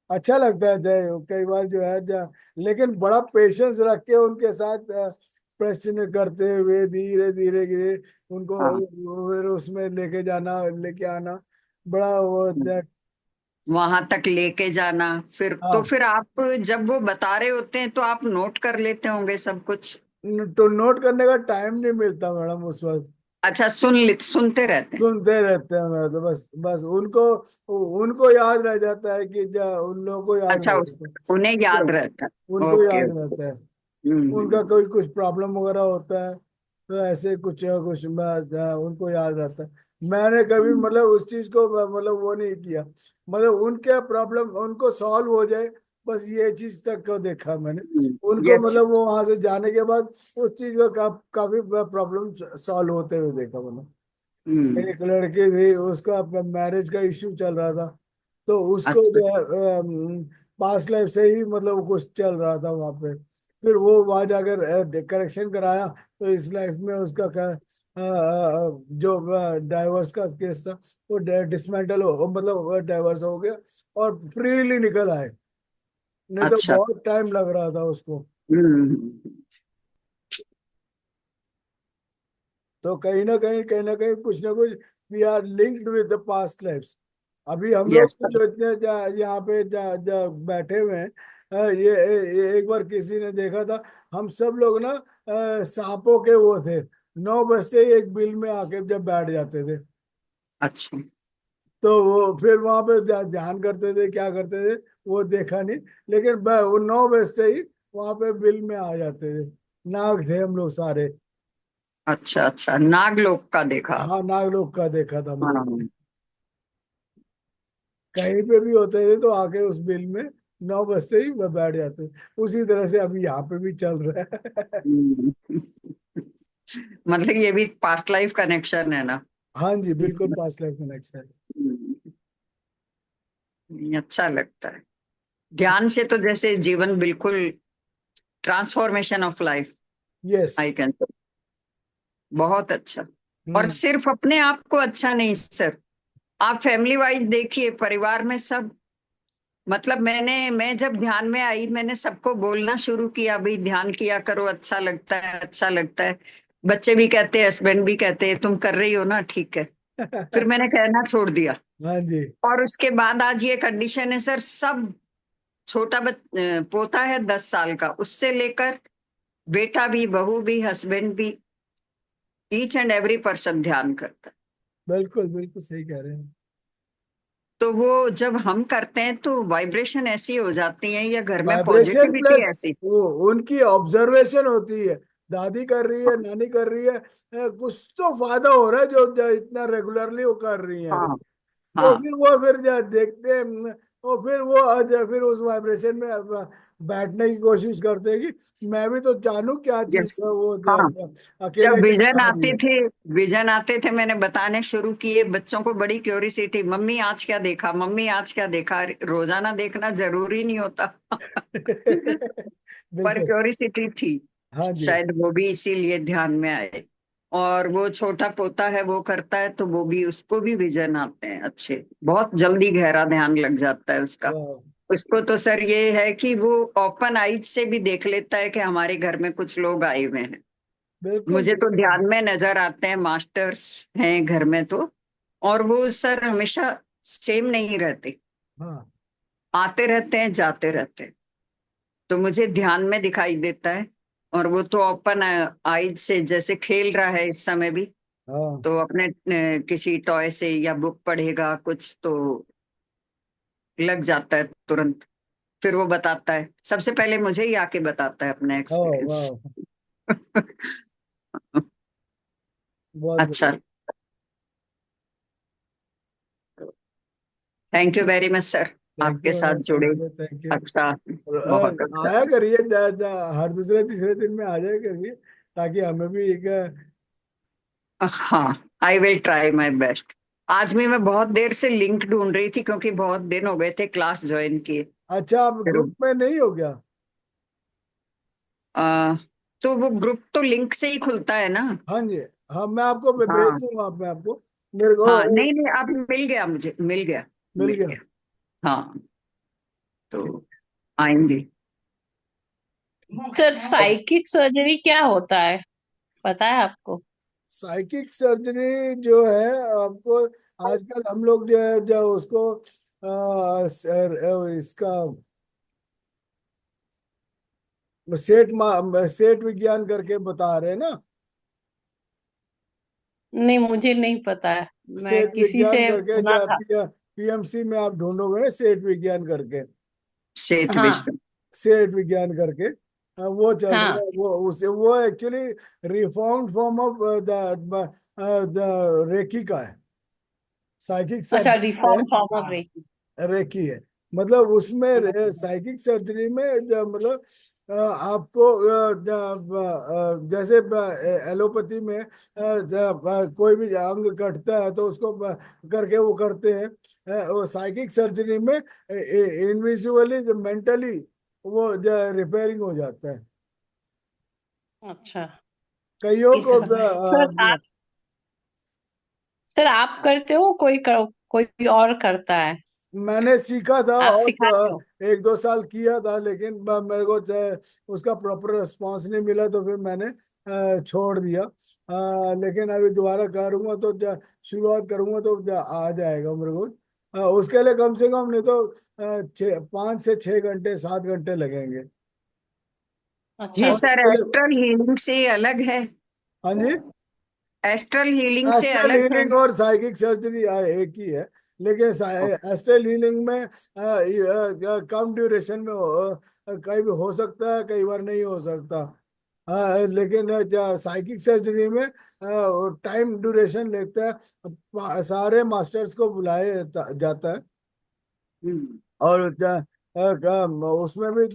अच्छा लगता है जय, कई बार जो है लेकिन बड़ा पेशेंस रख के उनके साथ प्रश्न करते हुए धीरे धीरे धीरे उनको हाँ। फिर उसमें लेके जाना लेके आना, बड़ा वो वहां तक लेके जाना, फिर तो हाँ। फिर आप जब वो बता रहे होते हैं तो आप नोट कर लेते होंगे सब कुछ। तो नोट करने का टाइम नहीं मिलता मैडम उस वक्त। अच्छा, सुनते रहते हैं। सुनते रहते हैं, मैं तो बस बस उनको उनको याद रह जाता है कि उन लोगों को याद अच्छा, रह जाता उन्हें है। याद रहता है, उनको ओके याद ओके। रहता है। उनका हम्म। कोई कुछ प्रॉब्लम वगैरह होता है, तो ऐसे कुछ उनको याद रहता है। मैंने कभी हम्म। मतलब उस चीज को मतलब वो नहीं किया, मतलब उनके प्रॉब्लम उनको सॉल्व हो जाए, बस ये चीज तक को देखा मैंने। उनको यस मतलब यस। वो वहां से जाने के बाद उस चीज का काफी प्रॉब्लम सॉल्व होते हुए देखा मैंने। हम्म। एक लड़की थी, उसका मैरिज का इश्यू चल रहा था, तो उसको अच्छा। जो है पास्ट लाइफ से ही मतलब कुछ चल रहा था वहां पे। फिर वो वहां जाकर करेक्शन कराया, तो इस लाइफ में उसका क्या जो डाइवर्स का केस था वो डिसमेंटल हो, मतलब डाइवर्स हो गया और फ्रीली निकल आए। नहीं तो अच्छा। बहुत टाइम लग रहा था उसको। हम्म। तो कहीं ना कहीं कुछ ना कुछ we are linked with the past lifes. अभी हम लोग यस तो जो इतने यहाँ पे बैठे हुए हैं, ये एक बार किसी ने देखा था, हम सब लोग ना सांपों के वो थे, 9 बजते ही एक बिल में आके जब बैठ जाते थे। अच्छा। तो वो फिर वहां पे ध्यान करते थे, क्या करते थे वो देखा नहीं। लेकिन वो 9 बजे से ही वहां पे बिल में आ जाते थे। नाग थे हम लोग सारे। अच्छा अच्छा, नागलोक का देखा आप? हाँ, नागलोक का देखा था हम लोग। हाँ। कहीं पे भी होते थे तो आके उस बिल में 9 बजे से ही वो बैठ जाते थे। उसी तरह से अभी यहाँ पे भी चल रहा है। हम्म। मतलब ये भी पास्ट लाइफ कनेक्शन है ना? हाँ जी, बिल्कुल पास्ट लाइफ कनेक्शन। हम्म, ये अच्छा लगता है। ध्यान से तो जैसे जीवन बिल्कुल transformation of life, yes. I can. बहुत अच्छा। और हम्म। सिर्फ अपने आप को अच्छा नहीं सर, आप फैमिली वाइज देखिए, परिवार में सब। मतलब मैं जब ध्यान में आई, मैंने सबको बोलना शुरू किया, भाई ध्यान किया करो, अच्छा लगता है, अच्छा लगता है। बच्चे भी कहते हैं, हस्बैंड भी कहते हैं, तुम कर रही हो ना, ठीक है। फिर मैंने कहना छोड़ दिया। हाँ जी। और उसके बाद आज ये कंडीशन है सर, सब छोटा पोता है 10 साल का, उससे लेकर बेटा भी, बहू भी, हस्बैंड भी, ईच एंड एवरी पर्सन ध्यान करता है। बिल्कुल बिल्कुल सही कह रहे हैं। तो वो जब हम करते हैं तो वाइब्रेशन ऐसी हो जाती है, या घर में वाइब्रेशन पॉजिटिविटी प्लस ऐसी। वो उनकी ऑब्जर्वेशन होती है। दादी कर रही है, नानी कर रही है, कुछ तो फायदा हो रहा है जो इतना रेगुलरली वो कर रही है। हाँ तो हाँ। फिर वो फिर देखते हैं, और फिर वो फिर उस वाइब्रेशन में बैठने की कोशिश करते हैं कि मैं भी तो जानूं क्या चीज यस। है वो हाँ, अकेले जब क्या विजन खा रही आते है। थे, विजन आते थे, मैंने बताने शुरू किए, बच्चों को बड़ी क्यूरियोसिटी, मम्मी आज क्या देखा, मम्मी आज क्या देखा। रोजाना देखना जरूरी नहीं होता। पर बिल्कुल। क्यूरियोसिटी थी, हाँ जी। शायद वो भी इसीलिए ध्यान में आए। और वो छोटा पोता है, वो करता है तो वो भी, उसको भी विजन आते हैं अच्छे, बहुत जल्दी गहरा ध्यान लग जाता है उसका। वाह। उसको तो सर ये है कि वो ओपन आइज से भी देख लेता है कि हमारे घर में कुछ लोग आए हुए हैं। बिल्कुल मुझे तो बिल्कुल। ध्यान में नजर आते हैं, मास्टर्स हैं घर में तो। और वो सर हमेशा सेम नहीं रहते, हाँ आते रहते हैं, जाते रहते हैं। तो मुझे ध्यान में दिखाई देता है। और वो तो ओपन आइज से जैसे खेल रहा है इस समय भी, हाँ। तो अपने किसी टॉय से या बुक पढ़ेगा कुछ तो लग जाता है तुरंत। फिर वो बताता है, सबसे पहले मुझे ही आके बताता है अपना ओ एक्सपीरियंस। वाह। बहुत अच्छा। बढ़िया। Thank you very much sir, thank आपके यू साथ मैडम, जुड़े। Thank you, thank you. अच्छा, और, बहुत अच्छा। आया करिए हर दूसरे तीसरे दिन में आ जाया करिए, ताकि हमें भी एक हाँ, I will try my best. आज भी मैं बहुत देर से लिंक ढूंढ रही थी, क्योंकि बहुत दिन हो गए थे क्लास ज्वाइन किए। अच्छा, आप फिर ग्रुप में नहीं हो गया? आ, तो वो ग्रुप तो लिंक से ही खुलता है ना? हाँ जी। हाँ, मैं आपको भेज हाँ दूंगा, मैं आपको, मेरे हाँ, को नहीं नहीं, अब मिल गया, मुझे मिल गया, मिल मिल गया। गया। हाँ, तो ठीक। आएंगे। सर साइकिक सर्जरी क्या होता है, पता है आपको? साइकिक सर्जरी जो है, आपको आजकल हम लोग जो है जो उसको इसका सेठ विज्ञान करके बता रहे हैं ना। नहीं, मुझे नहीं पता है, मैं सेठ किसी विज्ञान से करके सुना जो था। पीएमसी में आप ढूंढोगे ना, सेठ विज्ञान करके, सेठ हाँ विष्णु। सेठ विज्ञान करके, वो चल रहा हाँ। है। वो उसे वो actually reformed form of the reiki का है। साइकिक अच्छा, सर्जरी है। Reform form of reiki. Reiki है। मतलब उसमें साइकिक सर्जरी में मतलब आपको जैसे एलोपैथी में कोई भी अंग कटता है तो उसको करके वो करते हैं। वो साइकिक सर्जरी में इनविजिबली मेंटली वो रिपेयरिंग हो जाता है। अच्छा, कईयों इस को तरह। सर आप सर आप करते हो, कोई और करता है? मैंने सीखा था आप और सिखाते हो? 1-2 साल किया था, लेकिन मेरे को उसका प्रॉपर रिस्पांस नहीं मिला, तो फिर मैंने छोड़ दिया। लेकिन अभी दोबारा करूंगा तो शुरुआत करूंगा तो आ जाएगा मेरे को। उसके लिए कम से कम नहीं तो 5 से 6 घंटे 7 घंटे लगेंगे। ये अच्छा। और सर उसके लिए एस्ट्रल हीलिंग से अलग है? हाँ जी, एस्ट्रल हीलिंग से एस्ट्रल अलग है? हीलिंग और साइकिक सर्जरी एक ही है। लेकिन एस्ट्रल हीलिंग में कम ड्यूरेशन में कई भी हो सकता है, कई बार नहीं हो सकता। लेकिन साइकिक सर्जरी में टाइम ड्यूरेशन लेता है, सारे मास्टर्स को बुलाया जाता है, हम्म, और उसमें भी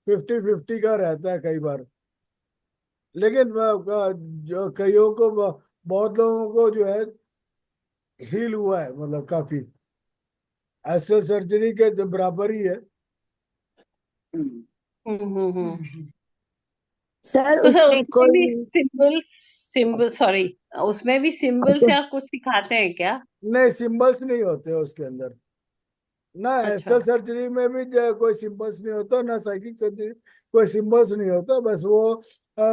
50-50 का रहता है कई बार। लेकिन जो कईयों को बहुत लोगों को जो है हील हुआ है, मतलब काफी एस्ट्रल सर्जरी के बराबर ही है। हम्म। सर तो सर उसमें उसमें भी कोई सिंबल सिंबल सॉरी, उसमें भी सिंबल्स या कुछ सिखाते हैं क्या? नहीं, सिंबल्स नहीं होते उसके अंदर, ना अच्छा। एस्ट्रल सर्जरी में भी जो कोई सिंबल्स नहीं होता, ना साइकिक सर्जरी कोई सिंबल्स नहीं होता। बस वो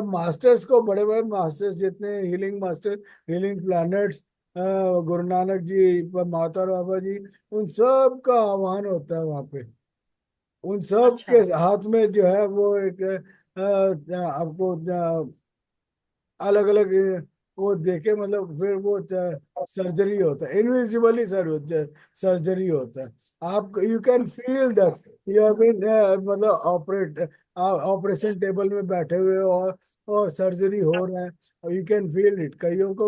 मास्टर्स को, बड़े बड़े मास्टर्स जितने healing master, healing planets, Guru Nanak ji, माता बाबा जी, उन सब का आह्वान होता है वहां पे। उन सब के अच्छा। हाथ में जो है वो एक आपको अलग अलग वो देके, मतलब फिर वो सर्जरी होता है, इनविजिबली सर्जरी होता है। आप you can feel that you have been, मतलब ऑपरेशन टेबल में बैठे हुए हो, और सर्जरी हो रहा है, यू कैन फील इट। कईयों को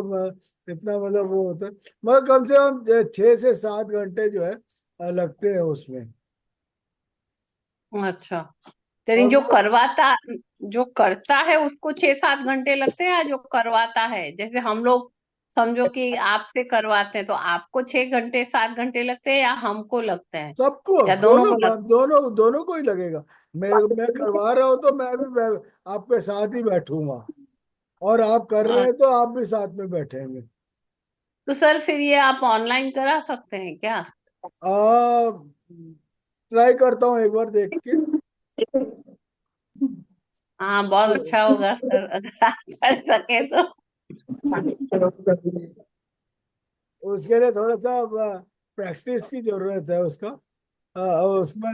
इतना मतलब वो होता है, मतलब कम से कम 6 से 7 घंटे जो है लगते हैं उसमें। अच्छा, तेरी और जो वो करवाता, जो करता है उसको 6-7 घंटे लगते हैं, या जो करवाता है, जैसे हम लोग समझो कि आपसे करवाते हैं तो आपको 6-7 घंटे लगते हैं, या हमको लगता है, सबको, या दोनों दोनों को लगता दोनों दोनों को ही लगेगा। मैं करवा रहा हूँ तो मैं आपके साथ ही बैठूंगा, और आप कर रहे है? हैं तो आप भी साथ में बैठेंगे। तो सर फिर ये आप ऑनलाइन करा सकते हैं क्या? आ ट्राई करता हूँ एक बार देख के। हाँ, बहुत अच्छा होगा सर अगर आप कर सके तो। उसके लिए थोड़ा सा प्रैक्टिस की जरूरत है उसका। उसमें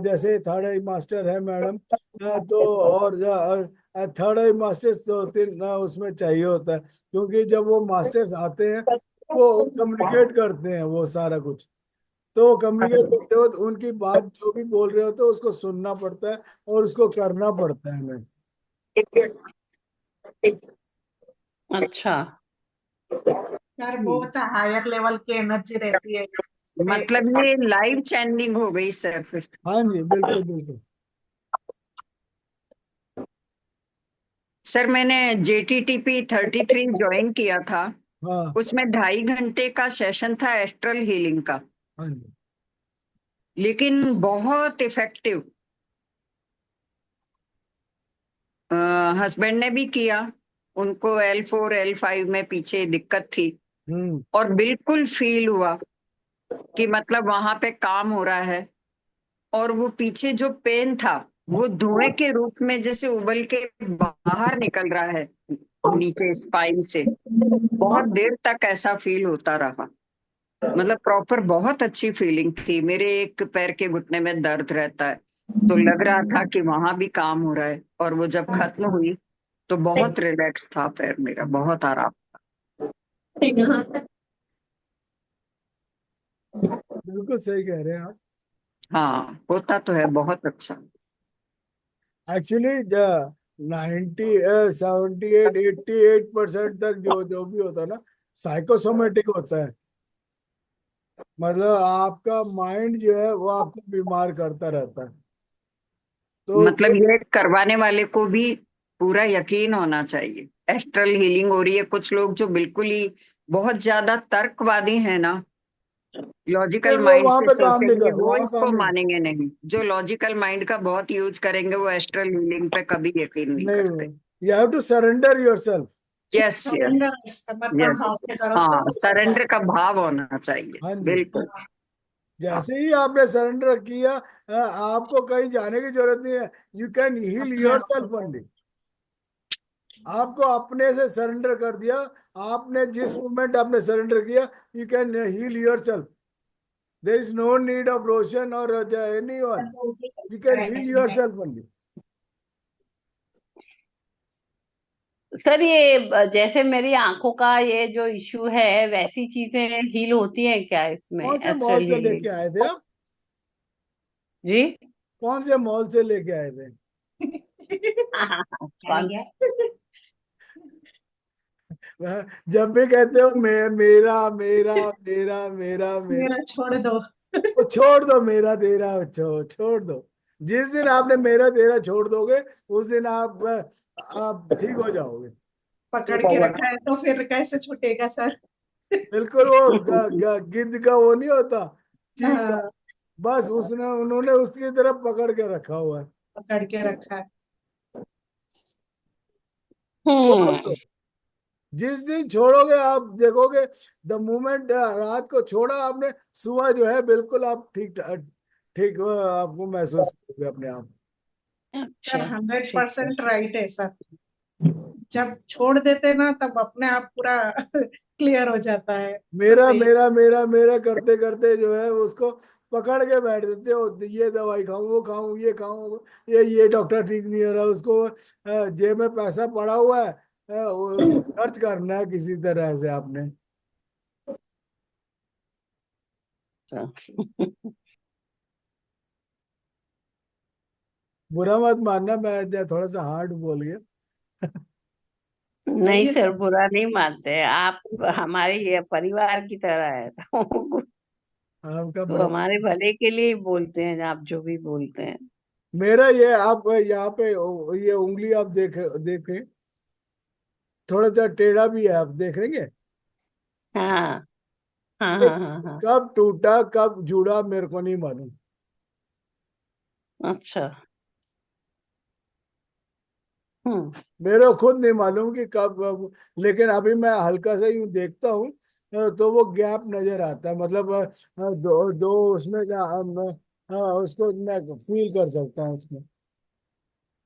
जैसे थर्ड आई मास्टर है मैडम, तो और थर्ड आई मास्टर्स 2-3 उसमें चाहिए होता है, क्योंकि जब वो मास्टर्स आते हैं वो कम्युनिकेट करते हैं वो सारा कुछ। तो कम्युनिकेट करते हो तो उनकी बात जो भी बोल रहे होते हैं उसको सुनना पड़ता है, और उसको करना पड़ता है हमें। अच्छा। यार बहुत हायर लेवल की एनर्जी रहती है। मतलब ये लाइव चैनलिंग हो गई सर फिर। हाँ जी, बिल्कुल बिल्कुल। सर मैंने JTTP 33 ज्वाइन किया था। हाँ उसमें 2.5 घंटे का सेशन था एस्ट्रल हीलिंग का, हाँ जी। लेकिन बहुत इफेक्टिव। हस्बैंड ने भी किया, उनको L4 L5 में पीछे दिक्कत थी, हम्म। और बिल्कुल फील हुआ कि मतलब वहां पे काम हो रहा है। और वो पीछे जो पेन था वो धुएं के रूप में जैसे उबल के बाहर निकल रहा है नीचे स्पाइन से। बहुत देर तक ऐसा फील होता रहा। मतलब प्रॉपर बहुत अच्छी फीलिंग थी। मेरे एक पैर के घुटने में दर्द रहता है, तो लग रहा था कि वहां भी काम हो रहा है। और वो जब खत्म हुई तो बहुत रिलैक्स था पैर मेरा, बहुत आराम। बिल्कुल सही कह रहे हैं आप। हाँ, होता तो है बहुत अच्छा। एक्चुअली 78-88% तक जो जो भी होता है ना, साइकोसोमेटिक होता है। मतलब आपका माइंड जो है वो आपको बीमार करता रहता है। तो मतलब ये करवाने वाले को भी पूरा यकीन होना चाहिए एस्ट्रल हीलिंग हो रही है। कुछ लोग जो बिल्कुल ही बहुत ज्यादा तर्कवादी हैं ना, फिर लॉजिकल वो माइंड वहां से पे काम नहीं सोचेंगे, कर, वो वहां इसको काम नहीं मानेंगे नहीं। जो लॉजिकल माइंड का बहुत यूज करेंगे वो एस्ट्रल हीलिंग पे कभी यकीन नहीं नहीं। करते। You have to surrender yourself. Yes yes. Surrender समर्पण यस। भाव से करो हाँ, तो सरेंडर का भाव होना चाहिए। हाँ जी। बिल्कुल। हाँ। जैसे ही आपने सरेंडर किया, आपको कहीं जाने की जरूरत नहीं है। यू कैन हील अपने आप योरसेल्फ ओनली। आपको अपने से सरेंडर कर दिया, आपने जिस मोमेंट आपने सरेंडर किया, you can heal yourself. There is no need of Roshan or anyone. You can heal yourself only. Sir ये जैसे मेरी आंखों का ये जो इश्यू है, वैसी चीजें हील होती हैं क्या इसमें, कौन से एस्ट्रल मॉल से हीलिंग? लेके आए थे आप? जी। कौन से मॉल से लेके आए थे? हाँ हाँ हाँ, कौन? जब भी कहते हो मेरा मेरा मेरा मेरा मेरा, मेरा छोड़ दो। वो छोड़ दो, मेरा तेरा छोड़ दो। जिस दिन आपने मेरा तेरा छोड़ दोगे, उस दिन आप ठीक हो जाओगे। पकड़ के रखा है तो फिर कैसे छूटेगा सर? बिल्कुल वो गिद्ध का वो नहीं होता, चील का, हाँ, बस उसने उन्होंने उसकी तरफ पकड़ के रखा हुआ है। पकड़ के रखा है। छोड़ हम्म। दो। जिस दिन छोड़ोगे आप देखोगे, द मोमेंट रात को छोड़ा आपने, सुबह जो है बिल्कुल आप ठीक ठीक आपको महसूस करोगे अपने आप। सर अच्छा। हंड्रेड ठीक है। परसेंट राइट है सर। जब छोड़ देते ना तब अपने आप पूरा क्लियर हो जाता है। तो मेरा सही। मेरा मेरा मेरा करते करते जो है उसको पकड़ के बैठ देते हो, ये दवाई खाऊं, वो खाऊं, ये खाऊं, ये डॉक्टर ठीक नहीं हो रहा, उसको जेब में पैसा पड़ा हुआ है, वो खर्च करना है किसी तरह से आपने। बुरा मत मानना, मैं थोड़ा सा हार्ड बोल गया। नहीं सही है सर, सर। बुरा नहीं मानते आप। हमारे ये परिवार की तरह है आपका तो बड़ा। हमारे भले के लिए ही बोलते हैं आप जो भी बोलते हैं। मेरा ये आप यहाँ पे ये उंगली आप देखे, थोड़ा सा टेढ़ा भी है, आप देख लेंगे। हाँ हाँ ये हाँ हाँ हाँ। कब टूटा कब जुड़ा मेरे को नहीं मालूम। अच्छा। हम्म मेरे को खुद नहीं मालूम कि लेकिन अभी मैं हल्का सा यूं देखता हूँ, तो वो गैप नजर आता है, मतलब दो दो उसमें उसको मैं फील कर सकता हूँ उसमें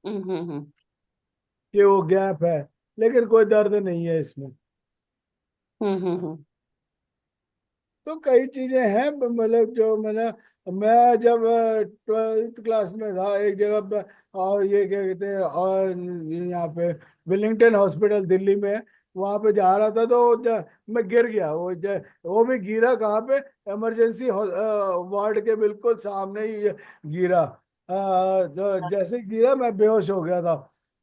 हम्म हम्म हम्म कि वो गैप है, लेकिन कोई दर्द नहीं है इसमें। हम्म। तो कई चीजें हैं, मतलब जो मैं जब 12th क्लास में था एक जगह पे, और ये क्या कहते हैं, और यहाँ पे विलिंगटन हॉस्पिटल दिल्ली में, वहां पे जा रहा था तो मैं गिर गया। वो भी गिरा कहाँ पे, इमरजेंसी वार्ड के बिल्कुल सामने ही गिरा। तो जैसे ही गिरा मैं बेहोश हो गया था।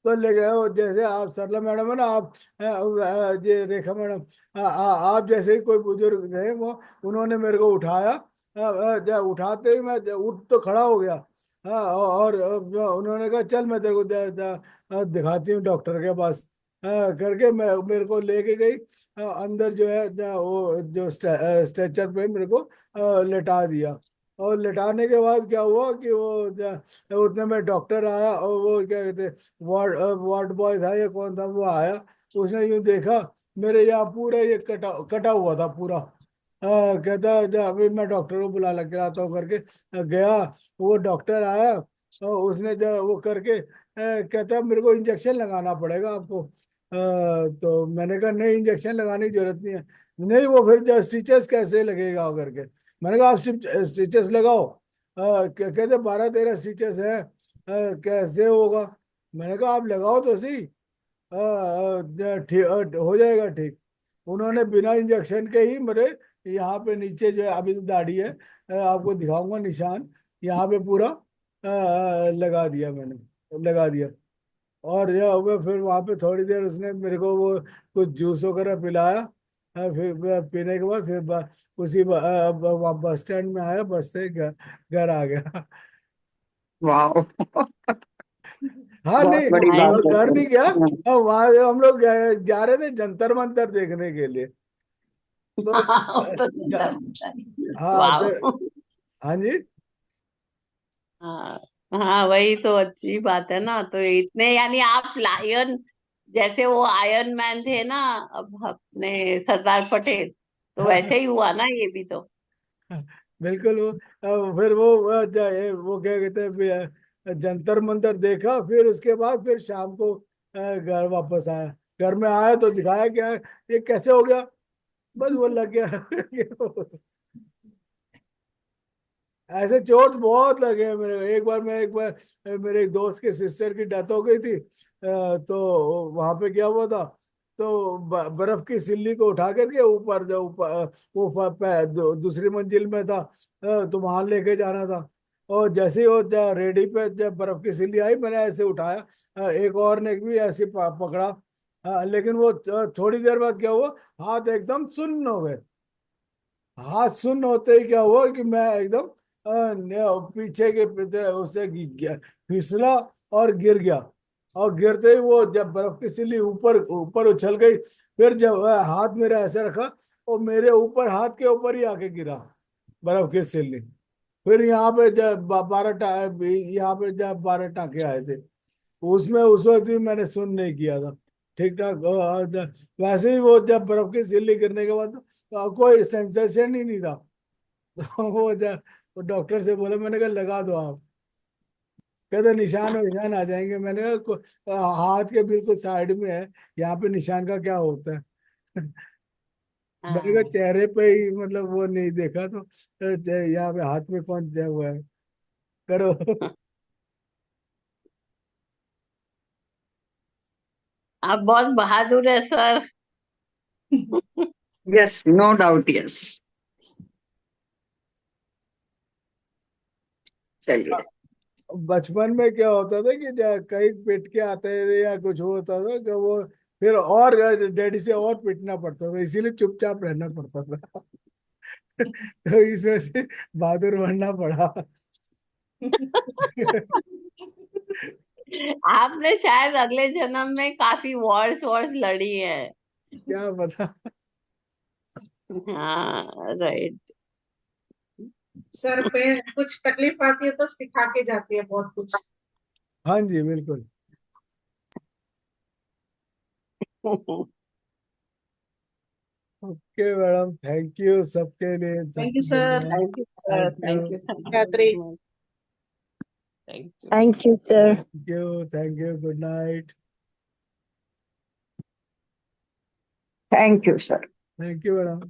तो ले गए, वो जैसे आप सरला मैडम है ना, आप ये रेखा मैडम, आप जैसे ही कोई बुजुर्ग थे, वो उन्होंने मेरे को उठाया। उठाते ही मैं उठ तो खड़ा हो गया। और उन्होंने कहा चल मैं तेरे को दिखाती हूँ डॉक्टर के पास। करके मैं मेरे को लेके गई अंदर, जो है वो जो स्ट्रेचर पे मेरे को लेटा दिया। और लेटाने के बाद क्या हुआ कि वो उतने में डॉक्टर आया, और वो क्या कहते, वार्ड वार्ड बॉय था या कौन था, वो आया। उसने यूं देखा, मेरे यहाँ पूरा ये कटा कटा हुआ था पूरा। कहता अभी मैं डॉक्टर को बुला लग आता हूँ करके गया। वो डॉक्टर आया, और उसने जब वो करके कहता मेरे को इंजेक्शन लगाना पड़ेगा आपको। तो मैंने कहा नहीं, इंजेक्शन लगाने की जरूरत नहीं है। नहीं, वो फिर जो स्टिचेस कैसे लगेगा करके, मैंने कहा आप स्टिचेस लगाओ। कहते 12-13 स्टिचेस है, कैसे होगा? मैंने कहा आप लगाओ तो सही, ठीक हो जाएगा ठीक। उन्होंने बिना इंजेक्शन के ही मेरे यहाँ पे नीचे जो है, अभी तो दाढ़ी है, आपको दिखाऊंगा निशान, यहाँ पे पूरा लगा दिया मैंने, लगा दिया। और यह हुआ, फिर वहाँ पे थोड़ी देर उसने मेरे को वो कुछ जूस वगैरह पिलाया। फिर पीने के बाद फिर उसी वहाँ बस स्टैंड में आया, बस से घर आ गया। वाह। हाँ बहुत नहीं, बड़ी नाइस। बात है घर नहीं गया। सर। वहाँ हम लोग जा रहे थे जंतर मंतर देखने के लिए। तो हाँ तो जा, चिंता मत करिए। हाँ वाह। हाँ जी। हाँ हाँ, वही तो अच्छी बात है ना। तो इतने यानी आप लायन, जैसे वो आयरन मैन थे ना, अब अपने सरदार पटेल, तो हाँ, वैसे ही हुआ ना ये भी तो। बिल्कुल वो फिर वो क्या कहते हैं, जंतर मंतर देखा, फिर उसके बाद फिर शाम को घर वापस आया। घर में आया तो दिखाया क्या है, ये कैसे हो गया, बस वो लग गया। ऐसे चोट बहुत लगे हैं मेरे। एक बार मेरे एक दोस्त के सिस्टर की डेथ हो गई थी, तो वहां पे क्या हुआ था, तो बर्फ की सिल्ली को उठा करके ऊपर जो ऊपर वो दूसरी मंजिल में था, तो वहां लेके जाना था। और जैसे ही वो रेडी पे जब बर्फ की सिल्ली आई, मैंने ऐसे उठाया, एक और ने भी ऐसे पकड़ा, लेकिन वो थोड़ी देर बाद क्या हुआ, हाथ एकदम सुन्न हो गए। हाथ सुन्न होते ही क्या हुआ कि मैं एकदम पीछे के उससे फिसला और गिर गया। और गिरते ही वो जब बर्फ की सिल्ली ऊपर ऊपर उछल गई, फिर जब हाथ मेरा ऐसे रखा, और मेरे ऊपर हाथ के ऊपर ही आके गिरा बर्फ की सिल्ली। फिर यहाँ पे जब 12 टांके आए थे, उसमें उस वक्त भी मैंने सुन नहीं किया था ठीक ठाक। वैसे ही वो जब बर्फ की सिल्ली गिरने के बाद कोई सेंसेशन ही नहीं था। तो वो डॉक्टर से बोला, मैंने कहा लगा दो आप। कहते निशान निशान आ जाएंगे। मैंने कहा हाथ के बिल्कुल साइड में है, यहाँ पे निशान का क्या होता है। मैंने कहा हाँ। चेहरे पे ही मतलब वो नहीं देखा, तो यहाँ पे हाथ में कौन दिया हुआ है, करो। आप बहुत बहादुर है sir. Yes, no doubt, yes. चलिए। बचपन में क्या होता था कि कहीं पिट के आते थे या कुछ होता था कि वो फिर और डैडी से और पिटना पड़ता था, इसीलिए चुपचाप रहना पड़ता था। तो इस वजह से बहादुर बनना पड़ा। आपने शायद अगले जन्म में काफी वॉर्स वॉर्स लड़ी है। क्या पता। हाँ, राइट। सर पे कुछ तकलीफ आती है तो सिखा के जाती है बहुत कुछ। हाँ जी बिल्कुल। ओके मैडम, थैंक यू सबके लिए, थैंक यू सबके सर। लिए। Thank you sir, thank you. Thank you, thank you Gayatri. Very much. Thank you. Thank you sir. Thank you. Thank you. Good night. Thank you sir. Thank you madam.